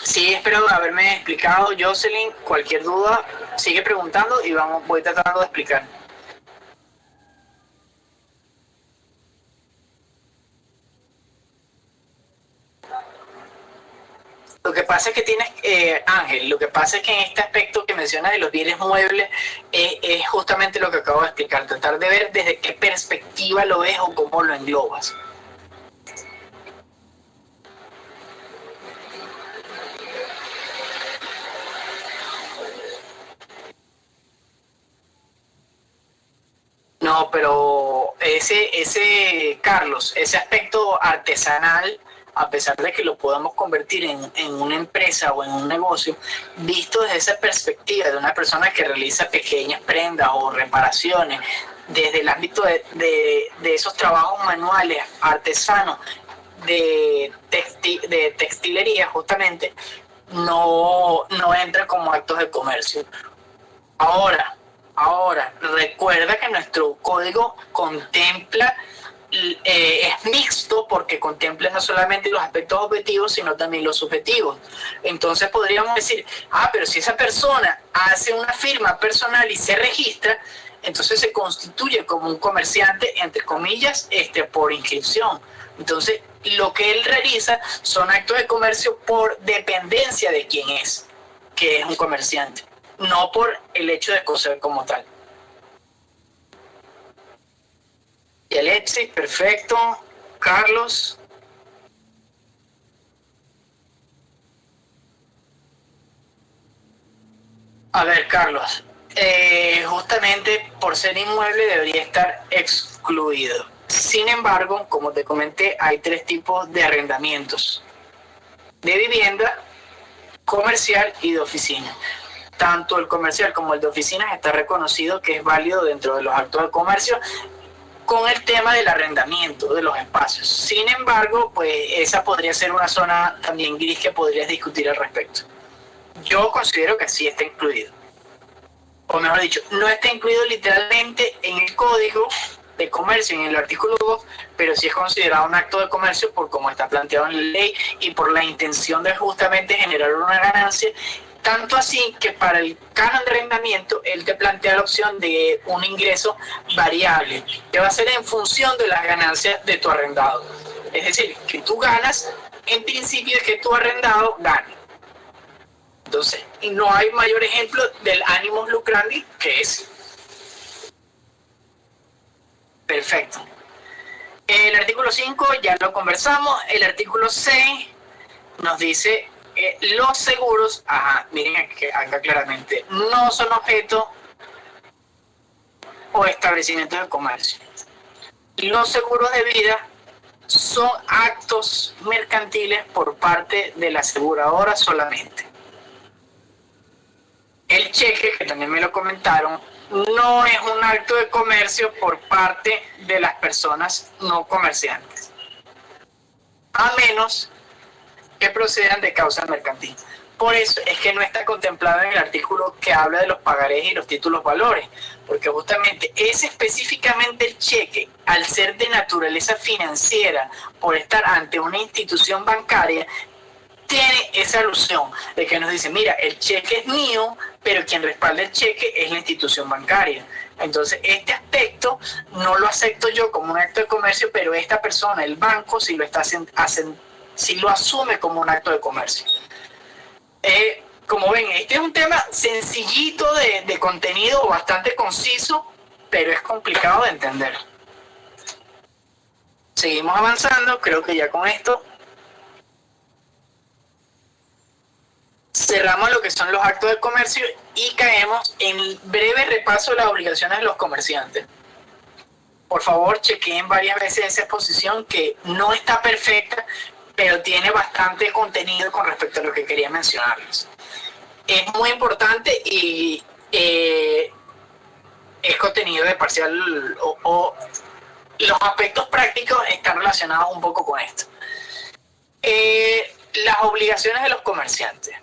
Sí, espero haberme explicado, Jocelyn. Cualquier duda, sigue preguntando y voy tratando de explicar. Lo que pasa es que tienes, Ángel, lo que pasa es que en este aspecto que mencionas de los bienes muebles es justamente lo que acabo de explicar, tratar de ver desde qué perspectiva lo ves o cómo lo englobas. No, pero Carlos, ese aspecto artesanal, a pesar de que lo podamos convertir en una empresa o en un negocio, visto desde esa perspectiva de una persona que realiza pequeñas prendas o reparaciones, desde el ámbito de esos trabajos manuales, artesanos, de textilería justamente, no entra como actos de comercio. Ahora, recuerda que nuestro código contempla, es mixto porque contempla no solamente los aspectos objetivos, sino también los subjetivos. Entonces podríamos decir, pero si esa persona hace una firma personal y se registra, entonces se constituye como un comerciante, entre comillas, por inscripción. Entonces, lo que él realiza son actos de comercio por dependencia de quién es, que es un comerciante, no por el hecho de coser como tal. Y Alexis, perfecto. Carlos. A ver, Carlos, justamente por ser inmueble debería estar excluido. Sin embargo, como te comenté, hay 3 tipos de arrendamientos: de vivienda, comercial y de oficina. Tanto el comercial como el de oficinas está reconocido que es válido dentro de los actos de comercio con el tema del arrendamiento de los espacios. Sin embargo, pues esa podría ser una zona también gris que podrías discutir al respecto. Yo considero que sí está incluido. O mejor dicho, no está incluido literalmente en el código de comercio, en el artículo 2, pero sí es considerado un acto de comercio por cómo está planteado en la ley y por la intención de justamente generar una ganancia. Tanto así que para el canon de arrendamiento, él te plantea la opción de un ingreso variable, que va a ser en función de las ganancias de tu arrendado. Es decir, que tú ganas, en principio es que tu arrendado gane. Entonces, no hay mayor ejemplo del animus lucrandi que ese. Perfecto. El artículo 5 ya lo conversamos. El artículo 6 nos dice los seguros, miren acá claramente, no son objeto o establecimientos de comercio. Los seguros de vida son actos mercantiles por parte de la aseguradora solamente. El cheque, que también me lo comentaron, no es un acto de comercio por parte de las personas no comerciantes, a menos que procedan de causa mercantil. Por eso es que no está contemplado en el artículo que habla de los pagarés y los títulos valores, porque justamente es específicamente el cheque, al ser de naturaleza financiera, por estar ante una institución bancaria, tiene esa alusión de que nos dice, mira, el cheque es mío, pero quien respalda el cheque es la institución bancaria. Entonces, este aspecto no lo acepto yo como un acto de comercio, pero esta persona, el banco, sí lo asume como un acto de comercio. Como ven, este es un tema sencillito de contenido, bastante conciso, pero es complicado de entender. Seguimos avanzando, creo que ya con esto cerramos lo que son los actos de comercio y caemos en el breve repaso de las obligaciones de los comerciantes. Por favor, chequeen varias veces esa exposición que no está perfecta, pero tiene bastante contenido con respecto a lo que quería mencionarles. Es muy importante y es contenido de parcial o los aspectos prácticos están relacionados un poco con esto. Las obligaciones de los comerciantes.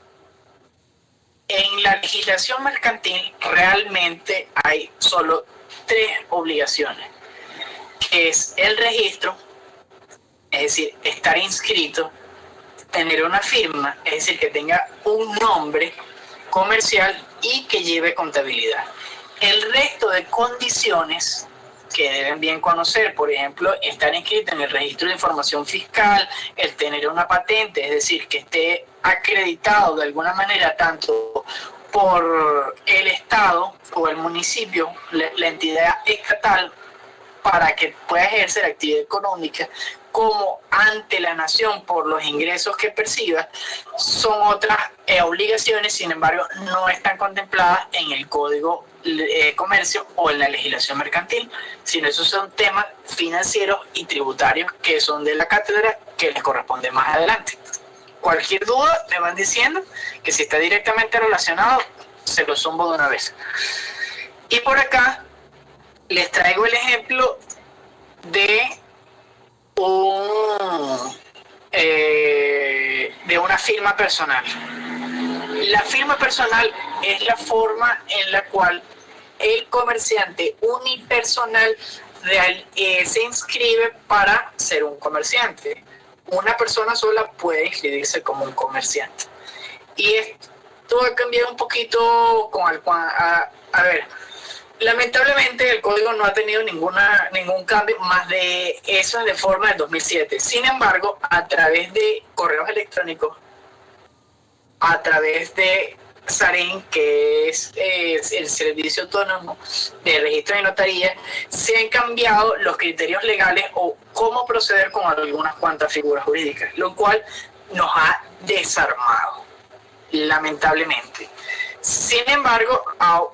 En la legislación mercantil realmente hay solo 3 obligaciones, que es el registro, es decir, estar inscrito, tener una firma, es decir, que tenga un nombre comercial y que lleve contabilidad. El resto de condiciones que deben bien conocer, por ejemplo, estar inscrito en el registro de información fiscal, el tener una patente, es decir, que esté acreditado de alguna manera tanto por el Estado o el municipio, la entidad estatal, para que pueda ejercer actividad económica, como ante la nación por los ingresos que perciba, son otras obligaciones, sin embargo, no están contempladas en el Código de Comercio o en la legislación mercantil, sino esos son temas financieros y tributarios que son de la cátedra que les corresponde más adelante. Cualquier duda me van diciendo que si está directamente relacionado, se lo zumbo de una vez. Y por acá les traigo el ejemplo de una firma personal. La firma personal es la forma en la cual el comerciante unipersonal se inscribe para ser un comerciante. Una persona sola puede inscribirse como un comerciante. Y esto ha cambiado un poquito con a ver, lamentablemente el código no ha tenido ningún cambio más de eso de forma del 2007. Sin embargo, a través de correos electrónicos, a través de SAREN, que es el Servicio Autónomo de Registro de Notaría, se han cambiado los criterios legales o cómo proceder con algunas cuantas figuras jurídicas, lo cual nos ha desarmado, lamentablemente. Sin embargo,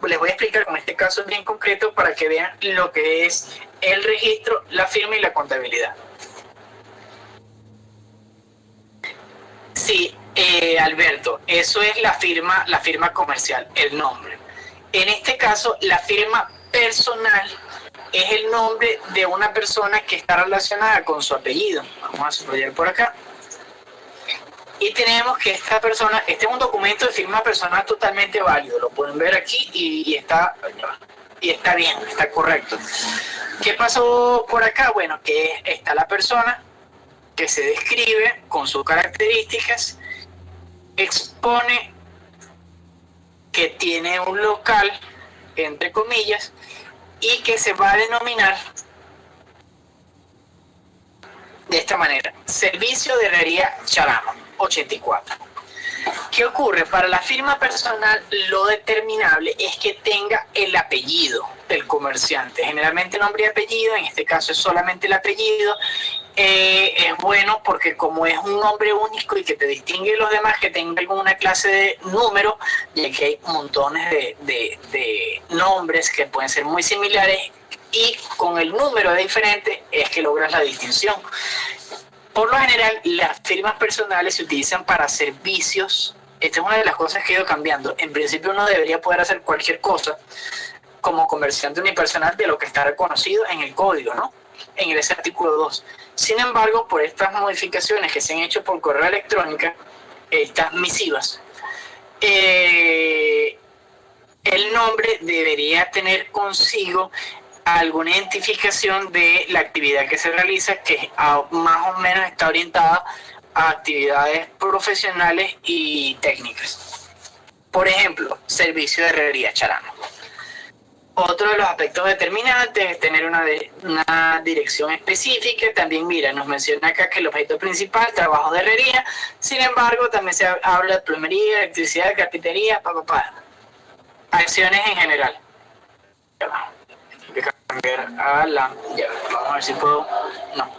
les voy a explicar con este caso bien concreto para que vean lo que es el registro, la firma y la contabilidad. Sí, Alberto, eso es la firma comercial, el nombre. En este caso, la firma personal es el nombre de una persona que está relacionada con su apellido. Vamos a subrayar por acá. Y tenemos que esta persona, este es un documento de firma personal totalmente válido, lo pueden ver aquí y está bien, está correcto. ¿Qué pasó por acá? Bueno, que está la persona que se describe con sus características, expone que tiene un local, entre comillas, y que se va a denominar de esta manera: Servicio de Herrería Charamo 84. ¿Qué ocurre? Para la firma personal, lo determinable es que tenga el apellido del comerciante, generalmente nombre y apellido, en este caso es solamente el apellido. Es bueno porque como es un nombre único y que te distingue de los demás, que tenga alguna clase de número, ya que hay montones de nombres que pueden ser muy similares y con el número de diferente es que logras la distinción. Por lo general, las firmas personales se utilizan para servicios. Esta es una de las cosas que ha ido cambiando. En principio uno debería poder hacer cualquier cosa como comerciante unipersonal de lo que está reconocido en el código, ¿no? En ese artículo 2. Sin embargo, por estas modificaciones que se han hecho por correo electrónico, estas misivas, el nombre debería tener consigo alguna identificación de la actividad que se realiza, que más o menos está orientada a actividades profesionales y técnicas. Por ejemplo, servicio de herrería Charamo. Otro de los aspectos determinantes es tener una dirección específica. También, mira, nos menciona acá que el objeto principal, trabajo de herrería. Sin embargo, también se habla de plomería, electricidad, carpintería, acciones en general. Ya va. Tengo que cambiar a la... Ya, vamos a ver si puedo... No.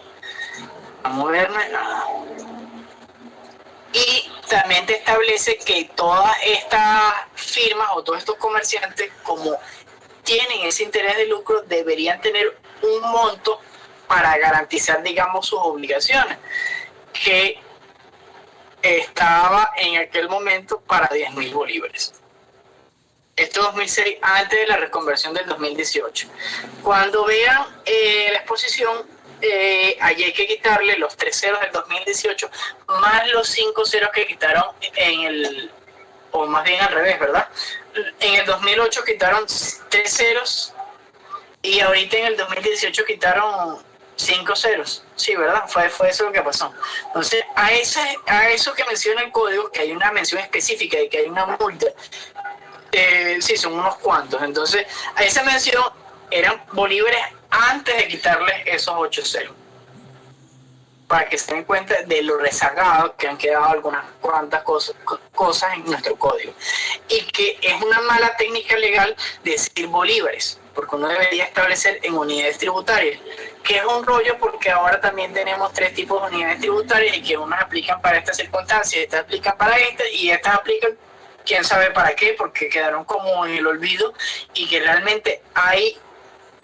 A moverme. Y también te establece que todas estas firmas o todos estos comerciantes, como tienen ese interés de lucro, deberían tener un monto para garantizar, digamos, sus obligaciones, que estaba en aquel momento para 10.000 bolívares. Esto 2006, antes de la reconversión del 2018. Cuando vean la exposición, allí hay que quitarle los 3 ceros del 2018 más los 5 ceros que quitaron o más bien al revés, ¿verdad? En el 2008 quitaron 3 ceros y ahorita en el 2018 quitaron 5 ceros. Sí, ¿verdad? Fue eso lo que pasó. Entonces, a eso que menciona el código, que hay una mención específica y que hay una multa, sí, son unos cuantos. Entonces, a esa mención eran bolívares antes de quitarles esos 8 ceros. Para que se den cuenta de lo rezagado que han quedado algunas cuantas cosas en nuestro código. Y que es una mala técnica legal decir bolívares, porque uno debería establecer en unidades tributarias, que es un rollo porque ahora también tenemos 3 tipos de unidades tributarias y que unas aplican para estas circunstancias, estas aplican para estas y estas aplican quién sabe para qué, porque quedaron como en el olvido y que realmente hay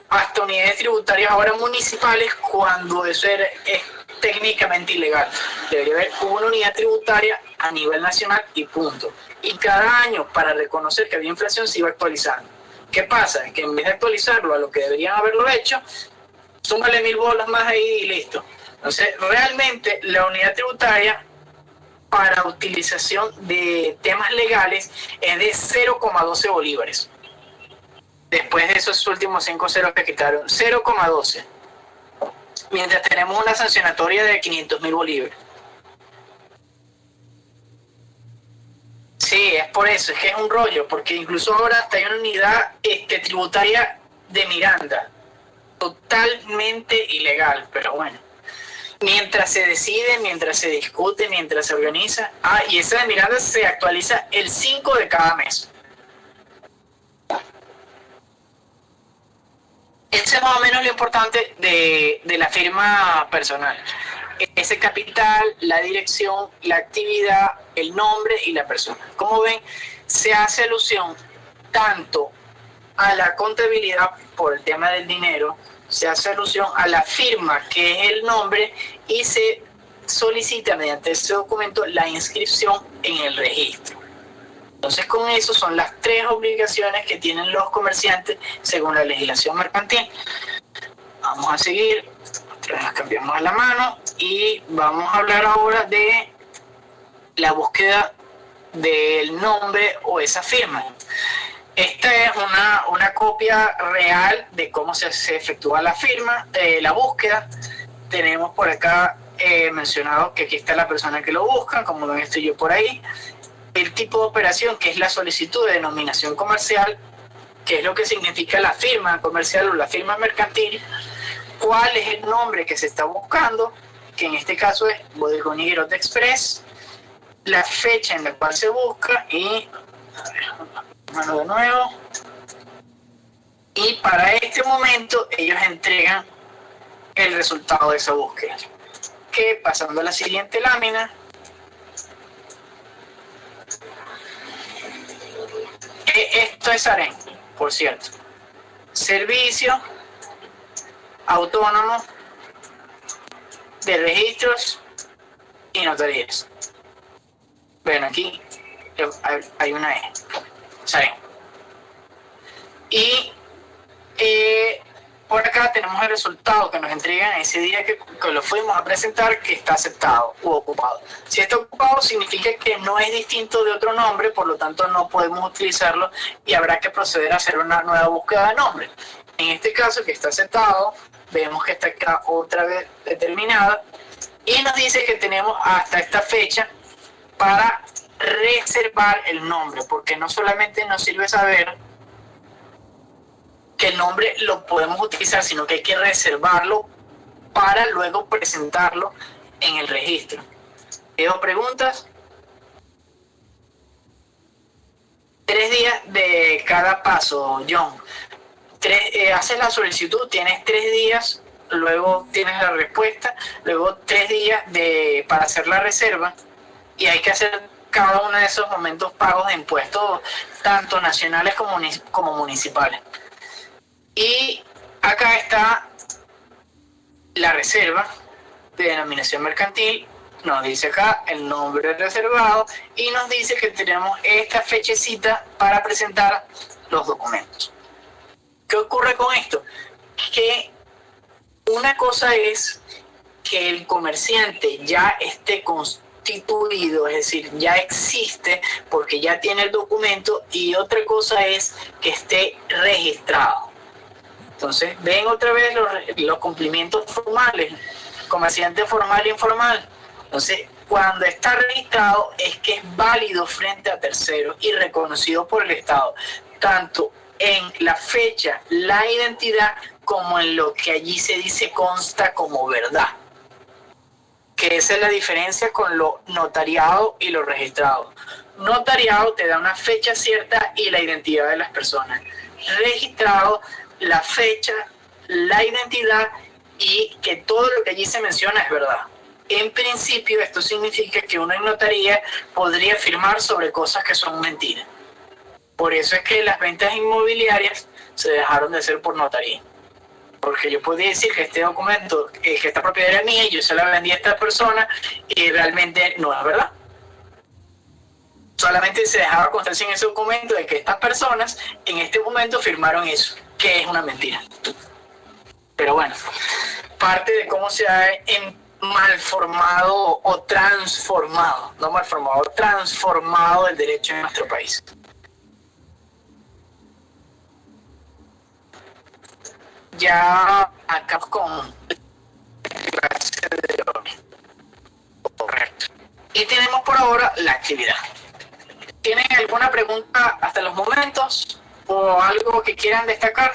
hasta unidades tributarias ahora municipales cuando eso es técnicamente ilegal. Debería haber una unidad tributaria a nivel nacional y punto. Y cada año, para reconocer que había inflación, se iba actualizando. ¿Qué pasa? Que en vez de actualizarlo a lo que deberían haberlo hecho, súmale 1000 bolas más ahí y listo. Entonces, realmente la unidad tributaria para utilización de temas legales es de 0,12 bolívares. Después de esos últimos 5 ceros que quitaron, 0,12. Mientras tenemos una sancionatoria de 500.000 bolívares. Sí, es por eso, es que es un rollo, porque incluso ahora hasta hay una unidad tributaria de Miranda, totalmente ilegal, pero bueno. Mientras se decide, mientras se discute, mientras se organiza. Y esa de Miranda se actualiza el 5 de cada mes. Ese es más o menos lo importante de la firma personal. Ese capital, la dirección, la actividad, el nombre y la persona. Como ven, se hace alusión tanto a la contabilidad por el tema del dinero, se hace alusión a la firma, que es el nombre, y se solicita mediante ese documento la inscripción en el registro. Entonces, con eso son las 3 obligaciones que tienen los comerciantes según la legislación mercantil. Vamos a seguir, otra vez cambiamos a la mano y vamos a hablar ahora de la búsqueda del nombre o esa firma. Esta es una copia real de cómo se efectúa la firma, la búsqueda. Tenemos por acá mencionado que aquí está la persona que lo busca, como ven estoy yo por ahí. El tipo de operación, que es la solicitud de denominación comercial, que es lo que significa la firma comercial o la firma mercantil. ¿Cuál es el nombre que se está buscando? Que en este caso es Bodegón Higuerote Express. La fecha en la cual se busca y... Mano de nuevo. Y para este momento ellos entregan el resultado de esa búsqueda. Que pasando a la siguiente lámina. Esto es AREN, por cierto. Servicio autónomo de registros y notarías. Bueno, aquí hay una E. ¿Saben? Y por acá tenemos el resultado que nos entregan ese día que lo fuimos a presentar, que está aceptado u ocupado. Si está ocupado significa que no es distinto de otro nombre, por lo tanto no podemos utilizarlo y habrá que proceder a hacer una nueva búsqueda de nombre. En este caso, que está aceptado, vemos que está acá otra vez determinada y nos dice que tenemos hasta esta fecha para reservar el nombre, porque no solamente nos sirve saber que el nombre lo podemos utilizar, sino que hay que reservarlo para luego presentarlo en el registro. ¿Tengo preguntas? 3 días de cada paso, John. Haces la solicitud, tienes 3 días, luego tienes la respuesta, luego 3 días para hacer la reserva y hay que hacer cada uno de esos momentos pagos de impuestos, tanto nacionales como municipales. Y acá está la reserva de denominación mercantil, nos dice acá el nombre reservado y nos dice que tenemos esta fechecita para presentar los documentos. ¿Qué ocurre con esto? Que una cosa es que el comerciante ya esté constituido, es decir, ya existe porque ya tiene el documento, y otra cosa es que esté registrado. Entonces, ven otra vez los cumplimientos formales, comerciante formal e informal. Entonces, cuando está registrado es que es válido frente a terceros y reconocido por el Estado, tanto en la fecha, la identidad, como en lo que allí se dice consta como verdad. Que esa es la diferencia con lo notariado y lo registrado. Notariado te da una fecha cierta y la identidad de las personas. Registrado, la fecha, la identidad y que todo lo que allí se menciona es verdad. En principio, esto significa que uno en notaría podría firmar sobre cosas que son mentiras. Por eso es que las ventas inmobiliarias se dejaron de hacer por notaría. Porque yo podía decir que este documento, que esta propiedad era mía y yo se la vendí a esta persona y realmente no es verdad. Solamente se dejaba constancia en ese documento de que estas personas en este momento firmaron eso, que es una mentira. Pero bueno, parte de cómo se ha malformado o transformado, no malformado, transformado el derecho en nuestro país. Ya acá con clase de hoy. Correcto. Y tenemos por ahora la actividad. ¿Tienen alguna pregunta hasta los momentos o algo que quieran destacar?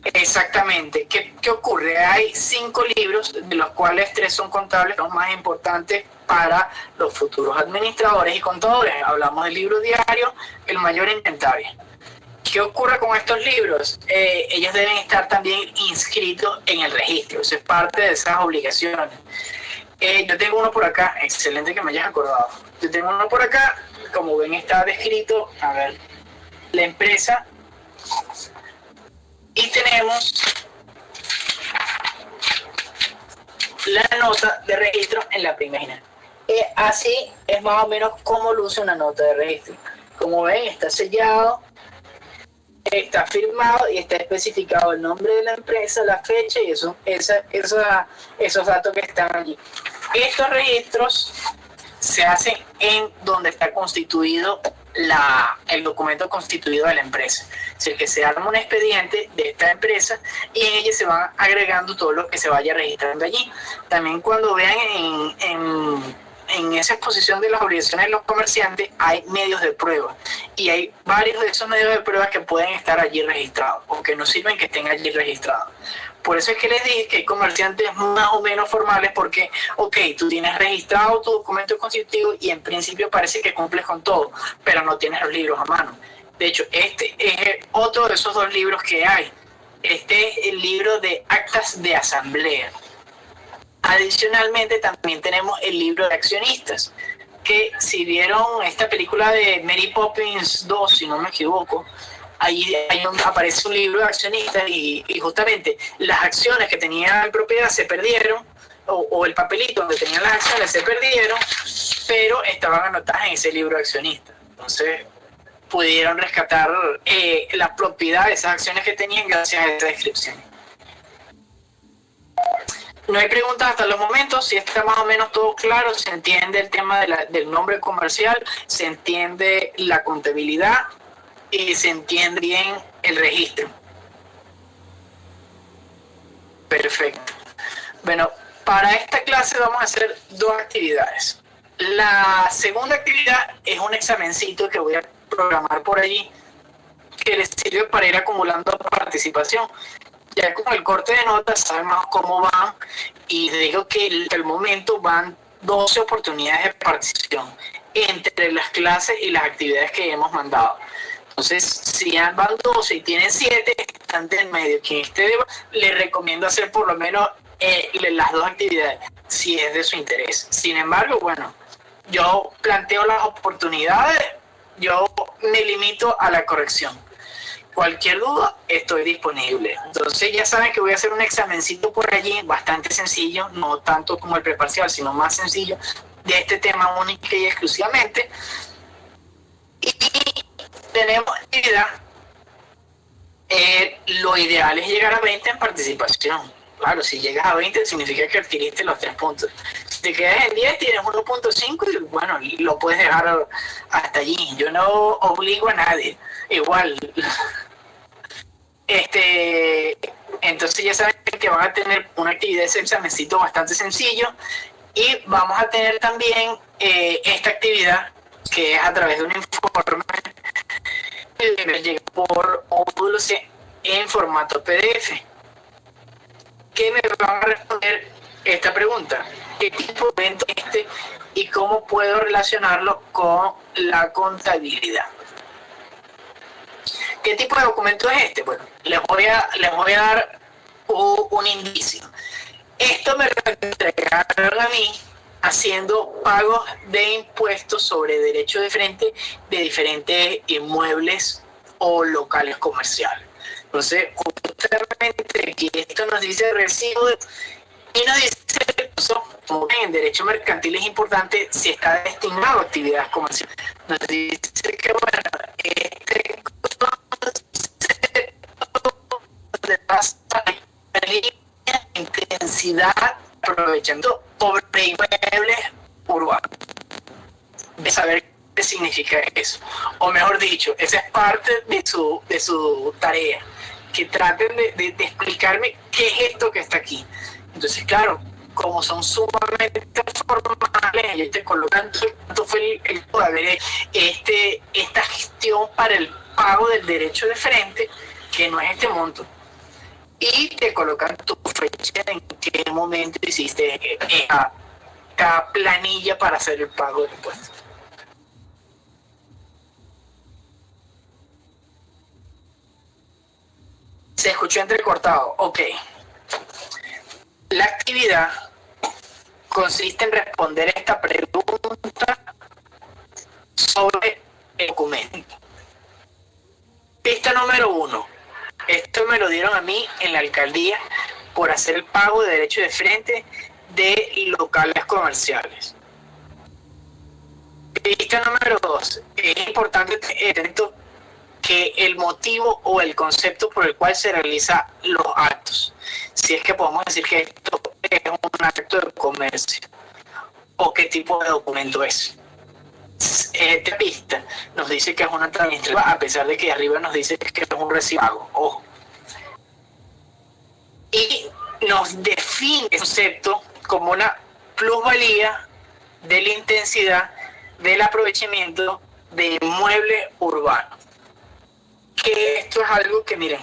Exactamente. ¿Qué ocurre? Hay 5 libros, de los cuales 3 son contables, los más importantes para los futuros administradores y contadores. Hablamos del libro diario, el mayor inventario. ¿Qué ocurre con estos libros? Ellos deben estar también inscritos en el registro. Eso es parte de esas obligaciones. Yo tengo uno por acá, excelente que me hayas acordado. Yo tengo uno por acá, como ven está descrito, a ver, la empresa. Y tenemos la nota de registro en la primera. Así es más o menos como luce una nota de registro. Como ven, está sellado, está firmado y está especificado el nombre de la empresa, la fecha y esos datos que están allí. Estos registros se hacen en donde está constituido el documento constituido de la empresa. Es decir, que se arma un expediente de esta empresa y en ella se van agregando todo lo que se vaya registrando allí. También cuando vean en esa exposición de las obligaciones de los comerciantes hay medios de prueba y hay varios de esos medios de prueba que pueden estar allí registrados o que no sirven que estén allí registrados. Por eso es que les dije que hay comerciantes más o menos formales porque, ok, tú tienes registrado tu documento constitutivo y en principio parece que cumples con todo, pero no tienes los libros a mano. De hecho, este es otro de esos 2 libros que hay. Este es el libro de actas de asamblea. Adicionalmente también tenemos el libro de accionistas, que si vieron esta película de Mary Poppins 2, si no me equivoco, ahí aparece un libro de accionistas y justamente las acciones que tenían en propiedad se perdieron, o el papelito donde tenían las acciones se perdieron, pero estaban anotadas en ese libro de accionistas. Entonces pudieron rescatar la propiedad de esas acciones que tenían gracias a esta descripción. No hay preguntas hasta los momentos, si está más o menos todo claro, se entiende el tema del nombre comercial, se entiende la contabilidad y se entiende bien el registro. Perfecto. Bueno, para esta clase vamos a hacer 2 actividades. La segunda actividad es un examencito que voy a programar por allí, que les sirve para ir acumulando participación. Ya con el corte de notas sabemos cómo van y digo que el momento van 12 oportunidades de participación entre las clases y las actividades que hemos mandado. Entonces, si van 12 y tienen 7, están en medio. Quien esté les recomiendo hacer por lo menos las 2 actividades, si es de su interés. Sin embargo, bueno, yo planteo las oportunidades, yo me limito a la corrección. Cualquier duda, estoy disponible. Entonces ya saben que voy a hacer un examencito por allí, bastante sencillo, no tanto como el preparcial, sino más sencillo, de este tema único y exclusivamente. Y tenemos actividad. Lo ideal es llegar a 20 en participación. Claro, si llegas a 20 significa que adquiriste los 3 puntos. Si te quedas en 10, tienes 1.5 y bueno, lo puedes dejar hasta allí. Yo no obligo a nadie. Igual. Entonces ya saben que van a tener una actividad de examencito bastante sencillo y vamos a tener también esta actividad que es a través de un informe que llega por módulo C en formato PDF. ¿Qué me van a responder esta pregunta? ¿Qué tipo de evento es este y cómo puedo relacionarlo con la contabilidad? ¿Qué tipo de documento es este? Bueno, les voy a dar un indicio. Esto me lo entregaron a mí haciendo pagos de impuestos sobre derecho de frente de diferentes inmuebles o locales comerciales. Entonces, justamente aquí esto nos dice recibo y nos dice, como en derecho mercantil es importante si está destinado a actividades comerciales. Nos dice que, bueno, este concepto de pasa intensidad de aprovechamiento sobre inmuebles urbanos. De saber qué significa eso. O mejor dicho, esa es parte de su tarea. Que traten de explicarme qué es esto que está aquí. Entonces, claro, como son sumamente formales, ellos te colocan cuánto fue el poder, esta gestión para el pago del derecho de frente, que no es este monto. Y te colocan tu fecha en qué momento hiciste cada planilla para hacer el pago del impuesto. Se escuchó entrecortado. Ok. La actividad consiste en responder esta pregunta sobre el documento. Pista número 1. Esto me lo dieron a mí en la alcaldía por hacer el pago de derecho de frente de locales comerciales. Pista número 2. Es importante tener que el motivo o el concepto por el cual se realizan los actos, si es que podemos decir que esto es un acto de comercio o qué tipo de documento es. Esta pista nos dice que es una administrativa, a pesar de que arriba nos dice que es un recibo. Ojo. Y nos define el concepto como una plusvalía de la intensidad del aprovechamiento de inmuebles urbanos. Que esto es algo que, miren,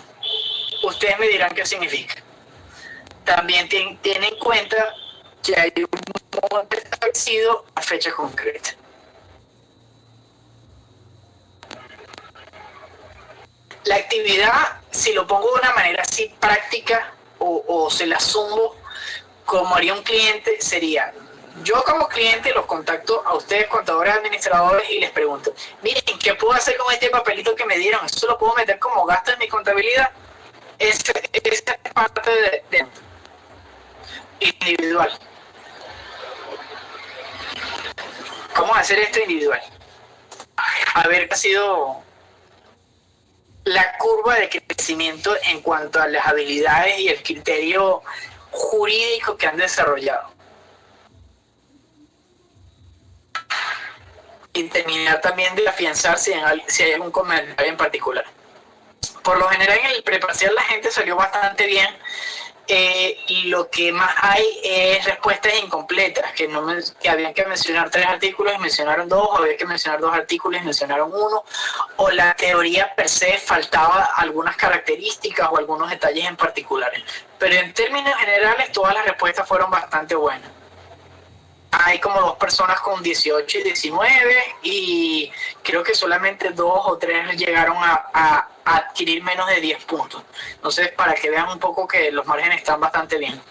ustedes me dirán qué significa. También tienen en cuenta que hay un monto establecido a fecha concreta. La actividad, si lo pongo de una manera así práctica o se la sumo como haría un cliente, sería: yo como cliente los contacto a ustedes, contadores administradores, y les pregunto: miren, ¿qué puedo hacer con este papelito que me dieron? ¿Eso lo puedo meter como gasto en mi contabilidad? Esa es parte de individual. ¿Cómo hacer esto individual? A ver qué ha sido la curva de crecimiento en cuanto a las habilidades y el criterio jurídico que han desarrollado. Y terminar también de afianzar si hay algún comentario en particular. Por lo general en el preparcial la gente salió bastante bien. Lo que más hay es respuestas incompletas, que habían que mencionar 3 artículos y mencionaron 2, o había que mencionar 2 artículos y mencionaron 1, o la teoría per se faltaba algunas características o algunos detalles en particulares. Pero en términos generales todas las respuestas fueron bastante buenas. Hay como 2 personas con 18 y 19 y creo que solamente 2 o 3 llegaron a adquirir menos de 10 puntos. Entonces, para que vean un poco que los márgenes están bastante bien.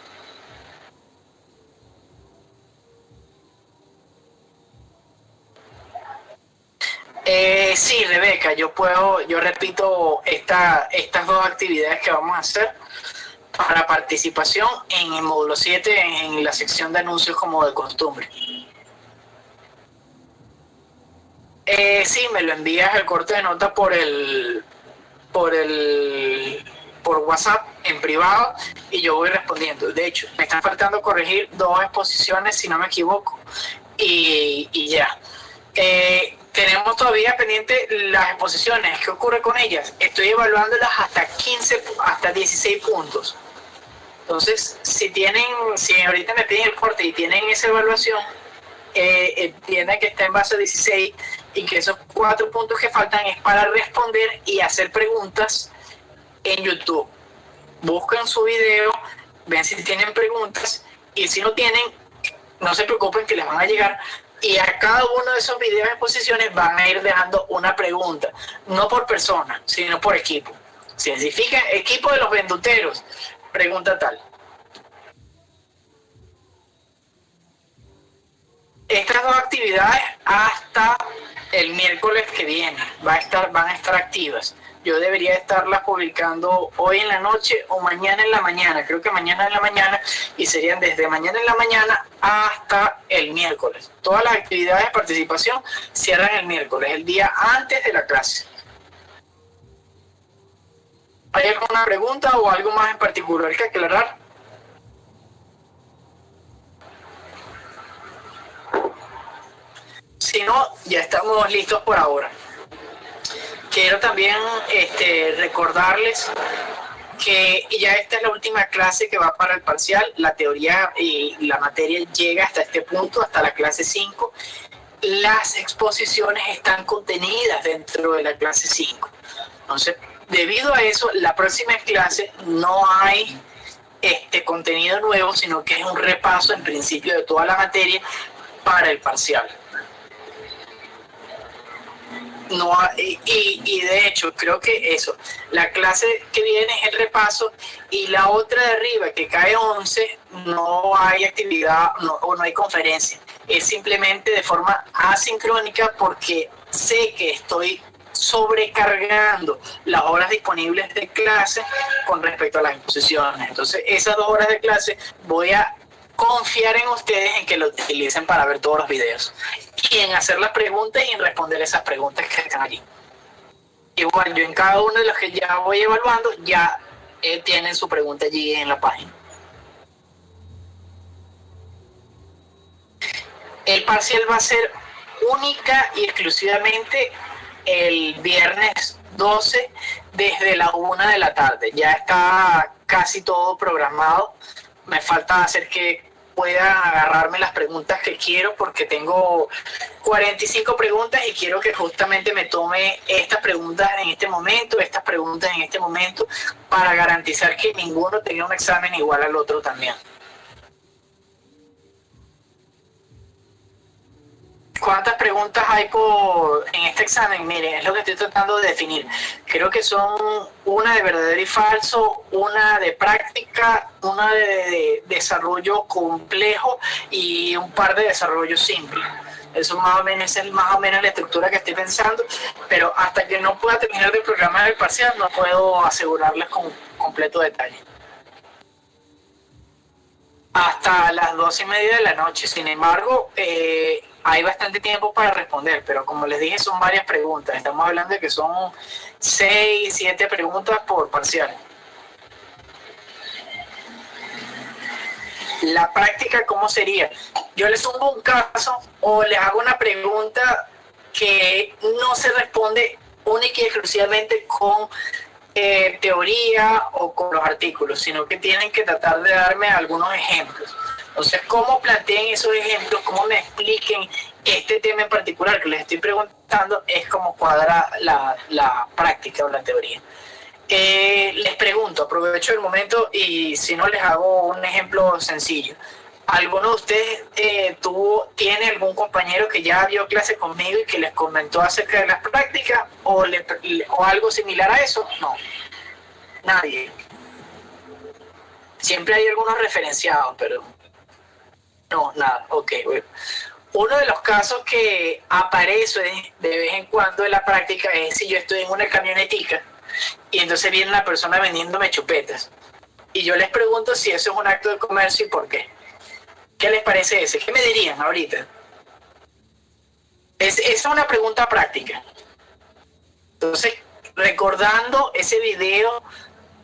Sí, Rebeca, yo repito estas 2 actividades que vamos a hacer para participación en el módulo 7 en la sección de anuncios como de costumbre. Sí, me lo envías el corte de nota por WhatsApp en privado y yo voy respondiendo. De hecho, me están faltando corregir 2 exposiciones, si no me equivoco, y ya. Tenemos todavía pendiente las exposiciones. ¿Qué ocurre con ellas? Estoy evaluándolas hasta 16 puntos. Entonces, si ahorita me piden el corte y tienen esa evaluación, entiendan que está en base a 16 y que esos 4 puntos que faltan es para responder y hacer preguntas en YouTube. Busquen su video, ven si tienen preguntas, y si no tienen, no se preocupen que les van a llegar, y a cada uno de esos videos de exposiciones van a ir dejando una pregunta, no por persona, sino por equipo. Si significa equipo de los venduteros, pregunta tal. Estas 2 actividades hasta el miércoles que viene van a estar activas. Yo debería estarlas publicando hoy en la noche o mañana en la mañana. Creo que mañana en la mañana, y serían desde mañana en la mañana hasta el miércoles. Todas las actividades de participación cierran el miércoles, el día antes de la clase. ¿Hay alguna pregunta o algo más en particular que aclarar? Si no, ya estamos listos por ahora. Quiero también recordarles que ya esta es la última clase que va para el parcial. La teoría y la materia llega hasta este punto, hasta la clase 5. Las exposiciones están contenidas dentro de la clase 5. Entonces, debido a eso, la próxima clase no hay contenido nuevo, sino que es un repaso en principio de toda la materia para el parcial. No, y de hecho creo que eso, la clase que viene es el repaso, y la otra de arriba que cae 11 no hay actividad o no hay conferencia, es simplemente de forma asincrónica porque sé que estoy sobrecargando las horas disponibles de clase con respecto a las exposiciones. Entonces esas 2 horas de clase voy a confiar en ustedes en que lo utilicen para ver todos los videos y en hacer las preguntas y en responder esas preguntas que están allí. Igual yo en cada uno de los que ya voy evaluando ya tienen su pregunta allí en la página. El parcial va a ser única y exclusivamente el viernes 12 desde la 1 de la tarde. Ya está casi todo programado. Me falta hacer que puedan agarrarme las preguntas que quiero, porque tengo 45 preguntas y quiero que justamente me tome estas preguntas en este momento, estas preguntas en este momento, para garantizar que ninguno tenga un examen igual al otro también. ¿Cuántas preguntas hay en este examen? Miren, es lo que estoy tratando de definir. Creo que son una de verdadero y falso, una de práctica, una de desarrollo complejo y un par de desarrollo simple. Eso más o menos es más o menos la estructura que estoy pensando, pero hasta que no pueda terminar de programar el parcial no puedo asegurarles con completo detalle. Hasta las 12:30 de la noche. Sin embargo, hay bastante tiempo para responder, pero como les dije, son varias preguntas. Estamos hablando de que son 6, 7 preguntas por parcial. La práctica, ¿cómo sería? Yo les pongo un caso o les hago una pregunta que no se responde única y exclusivamente con teoría o con los artículos, sino que tienen que tratar de darme algunos ejemplos. Entonces, ¿cómo planteen esos ejemplos? ¿Cómo me expliquen este tema en particular que les estoy preguntando? Es como cuadra la práctica o la teoría. Les pregunto, aprovecho el momento y si no les hago un ejemplo sencillo. ¿Alguno de ustedes tiene algún compañero que ya vio clase conmigo y que les comentó acerca de las prácticas o algo similar a eso? No, nadie. Siempre hay algunos referenciados, pero no, nada. Ok, bueno. Uno de los casos que aparece de vez en cuando en la práctica es si yo estoy en una camionetica y entonces viene una persona vendiéndome chupetas y yo les pregunto si eso es un acto de comercio y por qué. ¿Qué les parece ese? ¿Qué me dirían ahorita? Esa es una pregunta práctica. Entonces, recordando ese video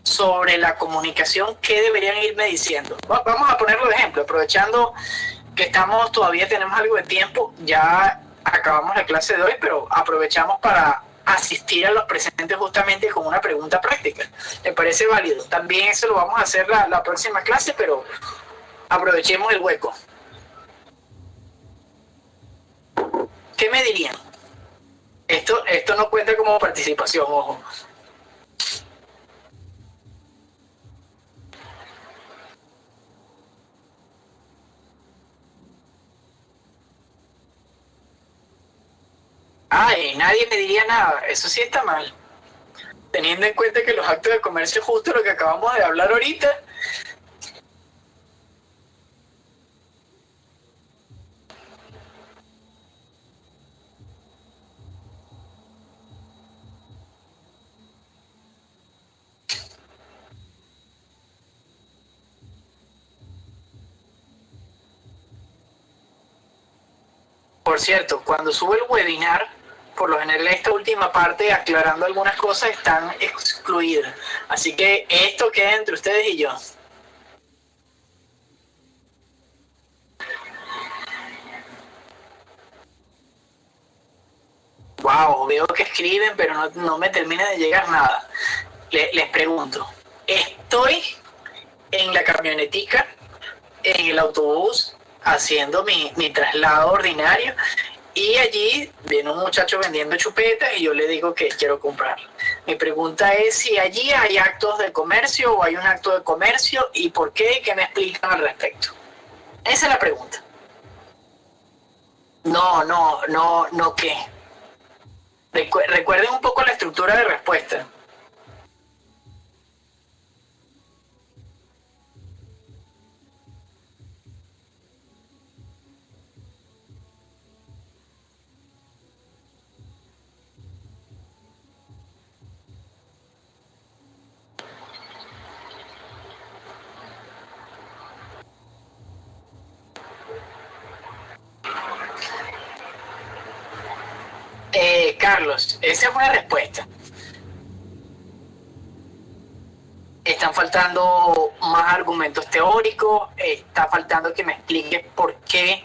sobre la comunicación, ¿qué deberían irme diciendo? Vamos a ponerlo de ejemplo, aprovechando que todavía tenemos algo de tiempo, ya acabamos la clase de hoy, pero aprovechamos para asistir a los presentes justamente con una pregunta práctica. ¿Me parece válido? También eso lo vamos a hacer la próxima clase, pero aprovechemos el hueco. ¿Qué me dirían? Esto no cuenta como participación, ojo. Ay, nadie me diría nada. Eso sí está mal. Teniendo en cuenta que los actos de comercio, justo lo que acabamos de hablar ahorita, por cierto, cuando subo el webinar, por lo general esta última parte, aclarando algunas cosas, están excluidas. Así que esto queda entre ustedes y yo. Wow, veo que escriben, pero no me termina de llegar nada. Les pregunto, estoy en la camionetica, en el autobús, haciendo mi traslado ordinario, y allí viene un muchacho vendiendo chupetas y yo le digo que quiero comprar. Mi pregunta es si allí hay actos de comercio o hay un acto de comercio y por qué, y qué me explican al respecto. Esa es la pregunta. No, ¿qué? Recuerden un poco la estructura de respuesta. Carlos, esa es una respuesta. Están faltando más argumentos teóricos, está faltando que me expliques por qué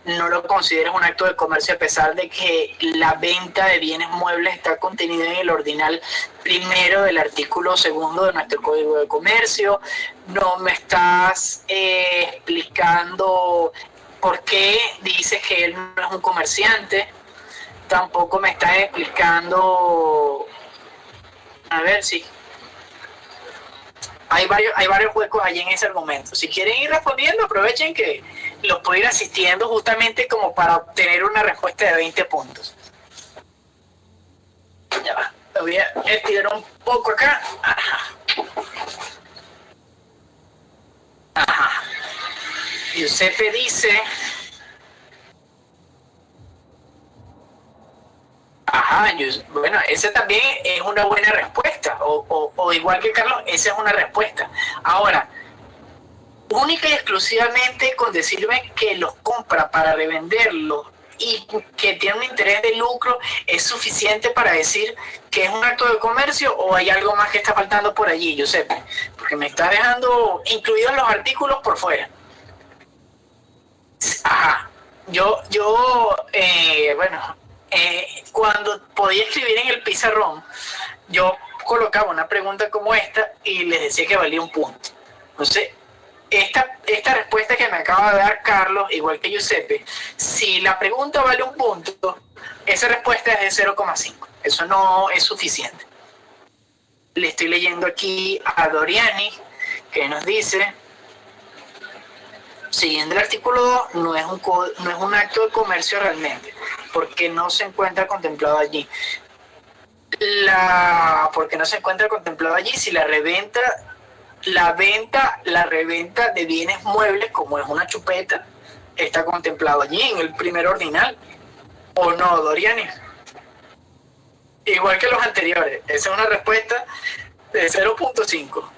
no lo consideras un acto de comercio a pesar de que la venta de bienes muebles está contenida en el ordinal primero del artículo segundo de nuestro Código de Comercio. No me estás explicando por qué dices que él no es un comerciante. Tampoco me estás explicando, a ver si hay varios huecos allí en ese argumento. Si quieren ir respondiendo, aprovechen que los puedo ir asistiendo justamente como para obtener una respuesta de 20 puntos. Ya va, lo voy a estirar un poco acá. Ajá. Ajá. Giuseppe dice... Ajá, bueno, esa también es una buena respuesta. O igual que Carlos, esa es una respuesta. Ahora, única y exclusivamente con decirme que los compra para revenderlos y que tiene un interés de lucro, ¿es suficiente para decir que es un acto de comercio o hay algo más que está faltando por allí, Giuseppe? Porque me está dejando incluidos los artículos por fuera. Ajá. Bueno, cuando podía escribir en el pizarrón, yo colocaba una pregunta como esta y les decía que valía un punto. Entonces, esta respuesta que me acaba de dar Carlos, igual que Giuseppe, si la pregunta vale un punto, esa respuesta es de 0,5. Eso no es suficiente. Le estoy leyendo aquí a Doriani, que nos dice, siguiendo el artículo 2, no es un acto de comercio realmente, porque no se encuentra contemplado allí. Porque no se encuentra contemplado allí si la reventa de bienes muebles, como es una chupeta, está contemplado allí en el primer ordinal, ¿o no, Doriani? Igual que los anteriores, esa es una respuesta de 0,5.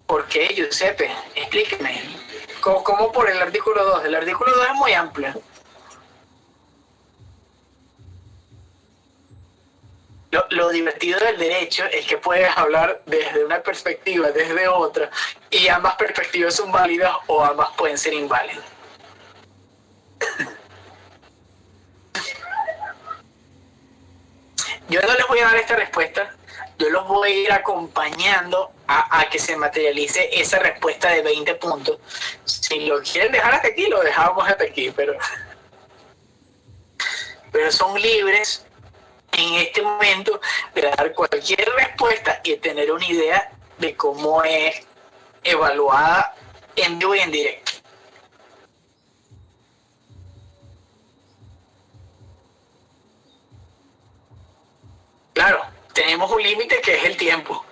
¿Por qué, Giuseppe? Explíqueme. ¿Cómo por el artículo 2? El artículo 2 es muy amplio. Lo divertido del derecho es que puedes hablar desde una perspectiva, desde otra, y ambas perspectivas son válidas o ambas pueden ser inválidas. Yo no les voy a dar esta respuesta, yo los voy a ir acompañando a que se materialice esa respuesta de 20 puntos. Si lo quieren dejar hasta aquí, lo dejamos hasta aquí, pero son libres en este momento de dar cualquier respuesta y tener una idea de cómo es evaluada en vivo y en directo. Claro, tenemos un límite que es el tiempo.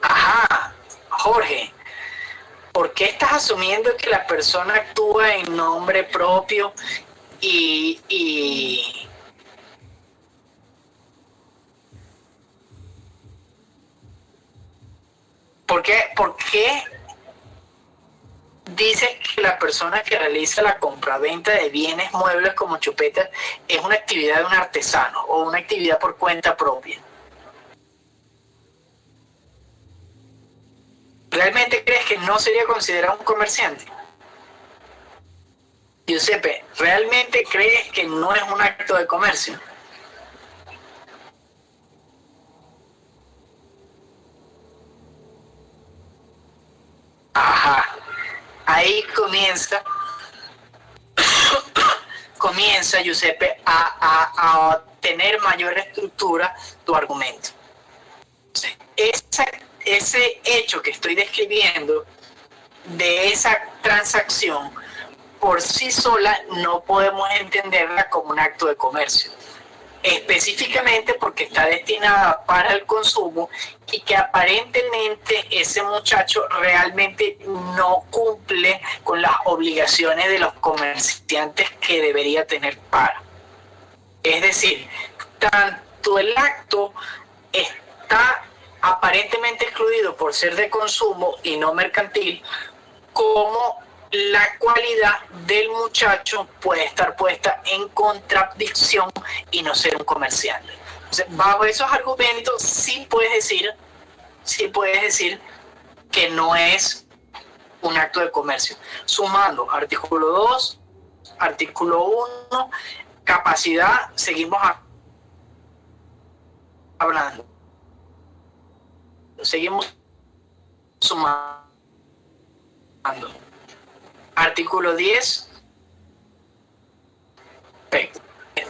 Ajá, Jorge, ¿por qué estás asumiendo que la persona actúa en nombre propio y ¿por qué dices que la persona que realiza la compraventa de bienes muebles como chupetas es una actividad de un artesano o una actividad por cuenta propia. ¿Realmente crees que no sería considerado un comerciante? Giuseppe, ¿realmente crees que no es un acto de comercio? Ajá. Ahí comienza Giuseppe a tener mayor estructura tu argumento. Ese hecho que estoy describiendo de esa transacción por sí sola no podemos entenderla como un acto de comercio, específicamente porque está destinada para el consumo y que aparentemente ese muchacho realmente no cumple con las obligaciones de los comerciantes que debería tener para. Es decir, tanto el acto está aparentemente excluido por ser de consumo y no mercantil, como la cualidad del muchacho puede estar puesta en contradicción y no ser un comerciante. Entonces, bajo esos argumentos sí puedes decir que no es un acto de comercio. Sumando artículo 2, artículo 1, capacidad, seguimos hablando. Seguimos sumando. Artículo 10. Perfecto.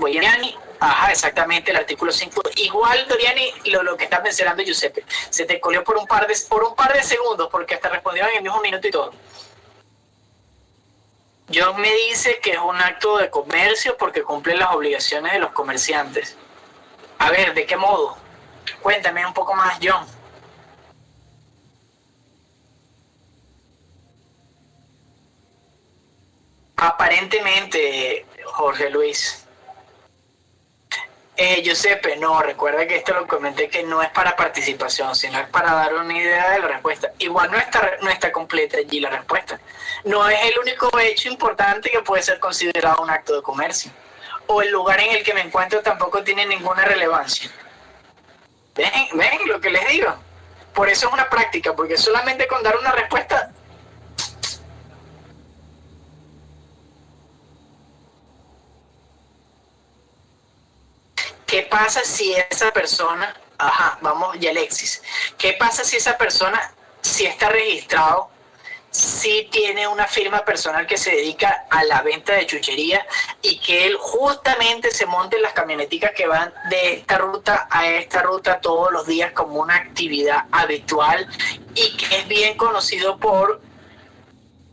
Doriani, ajá, exactamente, el artículo 5. Igual, Doriani, lo que está mencionando Giuseppe. Se te colió por un par de segundos, porque hasta respondió en el mismo minuto y todo. John me dice que es un acto de comercio porque cumple las obligaciones de los comerciantes. A ver, ¿de qué modo? Cuéntame un poco más, John. Aparentemente, Jorge Luis. Giuseppe, no, recuerda que esto lo comenté que no es para participación, sino es para dar una idea de la respuesta. Igual no está completa allí la respuesta. No es el único hecho importante que puede ser considerado un acto de comercio. O el lugar en el que me encuentro tampoco tiene ninguna relevancia. ¿Ven lo que les digo? Por eso es una práctica, porque solamente con dar una respuesta... ¿Qué pasa si esa persona, vamos, y Alexis, qué pasa si esa persona sí está registrado, sí tiene una firma personal que se dedica a la venta de chuchería y que él justamente se monte en las camioneticas que van de esta ruta a esta ruta todos los días como una actividad habitual y que es bien conocido por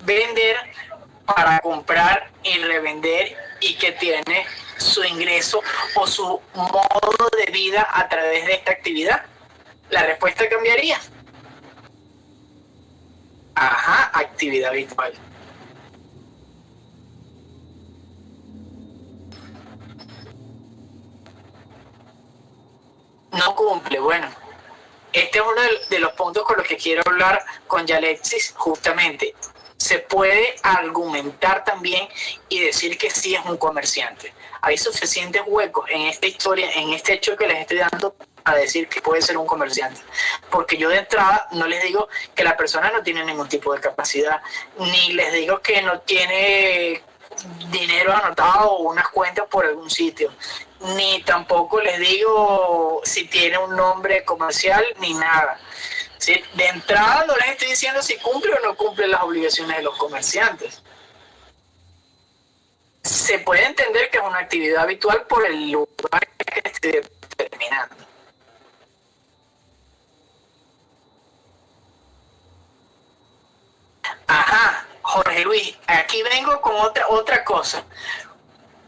vender para comprar y revender y que tiene su ingreso o su modo de vida a través de esta actividad? La respuesta cambiaría. Ajá, actividad habitual. No cumple, bueno. Este es uno de los puntos con los que quiero hablar con Yalexis, justamente. Se puede argumentar también y decir que sí es un comerciante. Hay suficientes huecos en esta historia, en este hecho que les estoy dando para decir que puede ser un comerciante. Porque yo de entrada no les digo que la persona no tiene ningún tipo de capacidad, ni les digo que no tiene dinero anotado o unas cuentas por algún sitio, ni tampoco les digo si tiene un nombre comercial, ni nada. ¿Sí? De entrada no les estoy diciendo si cumple o no cumple las obligaciones de los comerciantes. Se puede entender que es una actividad habitual por el lugar que estoy determinando. Ajá, Jorge Luis, aquí vengo con otra cosa.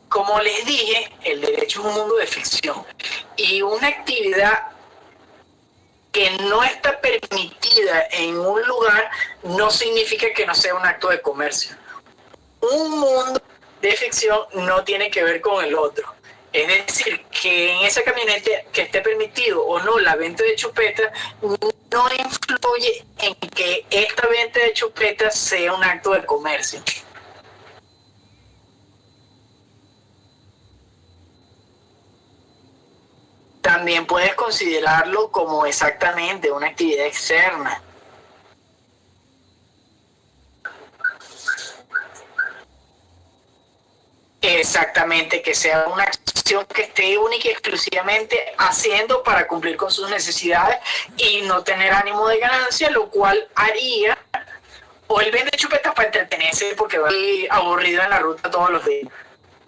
Como les dije, el derecho es un mundo de ficción y una actividad que no está permitida en un lugar no significa que no sea un acto de comercio. Un mundo de ficción no tiene que ver con el otro. Es decir, que en esa camioneta que esté permitido o no la venta de chupetas no influye en que esta venta de chupetas sea un acto de comercio. También puedes considerarlo como exactamente una actividad externa. Exactamente, que sea una acción que esté única y exclusivamente haciendo para cumplir con sus necesidades y no tener ánimo de ganancia, lo cual haría, o él vende chupetas para entretenerse porque va aburrido en la ruta todos los días.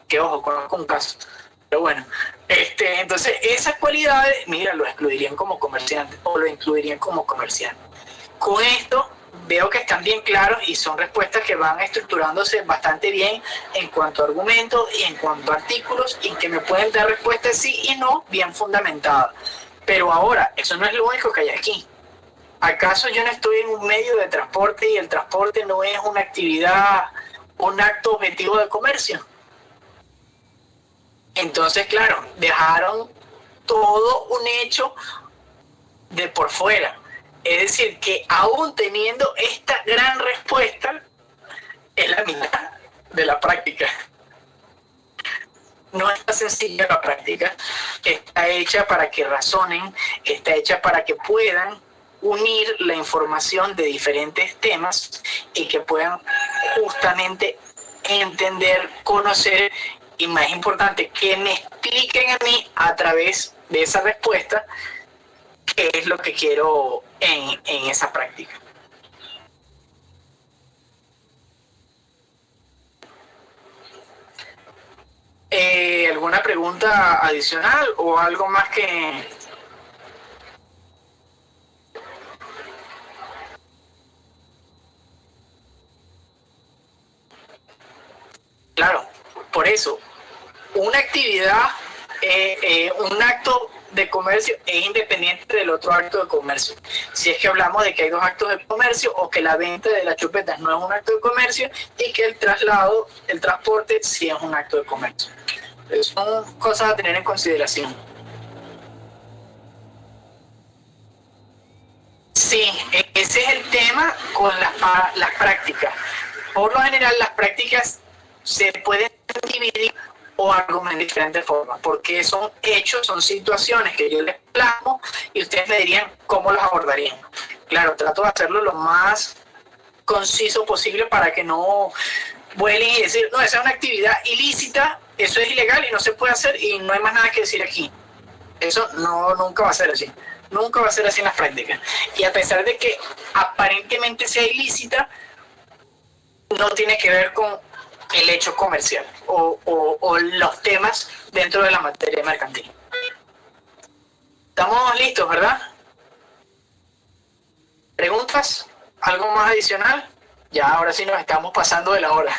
Que ojo, conozco un caso. Pero bueno, entonces esas cualidades, mira, lo excluirían como comerciante o lo incluirían como comerciante. Con esto veo que están bien claros y son respuestas que van estructurándose bastante bien en cuanto a argumentos y en cuanto a artículos y que me pueden dar respuestas sí y no bien fundamentadas. Pero ahora, eso no es lo único que hay aquí. ¿Acaso yo no estoy en un medio de transporte y el transporte no es una actividad, un acto objetivo de comercio? Entonces, claro, dejaron todo un hecho de por fuera. Es decir, que aún teniendo esta gran respuesta, es la mitad de la práctica. No está sencilla la práctica, está hecha para que razonen, está hecha para que puedan unir la información de diferentes temas y que puedan justamente entender, conocer y más importante, que me expliquen a mí a través de esa respuesta qué es lo que quiero en esa práctica. ¿Alguna pregunta adicional o algo más que...? Claro, por eso, una actividad, un acto de comercio es independiente del otro acto de comercio. Si es que hablamos de que hay dos actos de comercio o que la venta de las chupetas no es un acto de comercio y que el traslado, el transporte sí es un acto de comercio. Son cosas a tener en consideración. Sí, ese es el tema con las prácticas. Por lo general, las prácticas se pueden dividir o argumentar de diferentes formas, porque son hechos, son situaciones que yo les plasmo y ustedes me dirían cómo los abordarían. Claro, trato de hacerlo lo más conciso posible para que no vuelen y decir, no, esa es una actividad ilícita, eso es ilegal y no se puede hacer y no hay más nada que decir aquí. Eso no, nunca va a ser así. Nunca va a ser así en las prácticas. Y a pesar de que aparentemente sea ilícita, no tiene que ver con el hecho comercial o los temas dentro de la materia mercantil. Estamos listos, ¿verdad? ¿Preguntas? ¿Algo más adicional? Ya, ahora sí nos estamos pasando de la hora.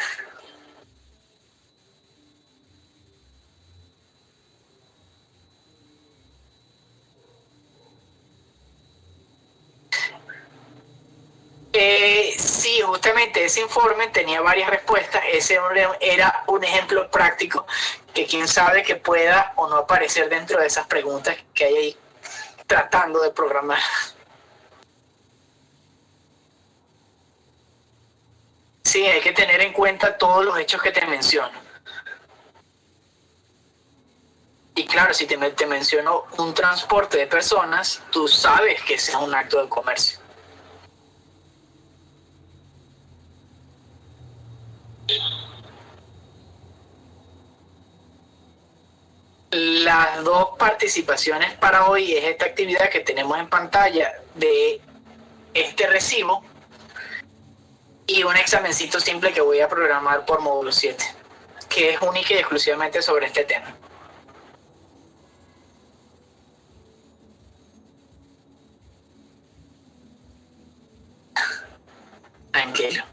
Sí, justamente ese informe tenía varias respuestas. Ese era un ejemplo práctico que quién sabe que pueda o no aparecer dentro de esas preguntas que hay ahí tratando de programar. Sí, hay que tener en cuenta todos los hechos que te menciono. Y claro, si te menciono un transporte de personas, tú sabes que ese es un acto de comercio. Las dos participaciones para hoy es esta actividad que tenemos en pantalla de este recibo y un examencito simple que voy a programar por módulo 7, que es única y exclusivamente sobre este tema. Tranquilo.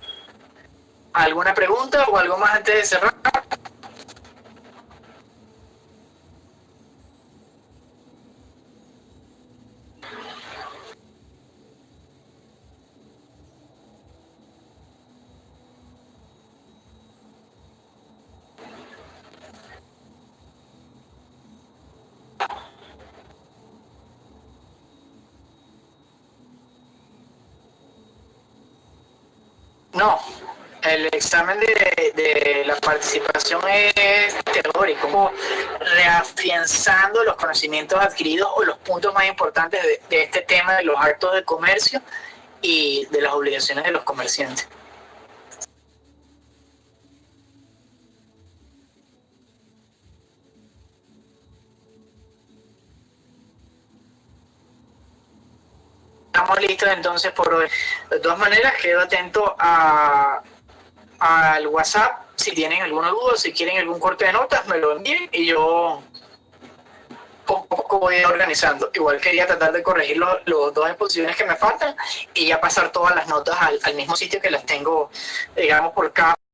¿Alguna pregunta o algo más antes de cerrar? No, el examen de la participación es teórico, como reafianzando los conocimientos adquiridos o los puntos más importantes de este tema de los actos de comercio y de las obligaciones de los comerciantes. Estamos listos entonces por hoy. De todas maneras, quedo atento al WhatsApp. Si tienen alguna duda, si quieren algún corte de notas, me lo envíen y yo poco a poco voy organizando. Igual quería tratar de corregir los dos exposiciones que me faltan y ya pasar todas las notas al mismo sitio que las tengo, digamos, por cada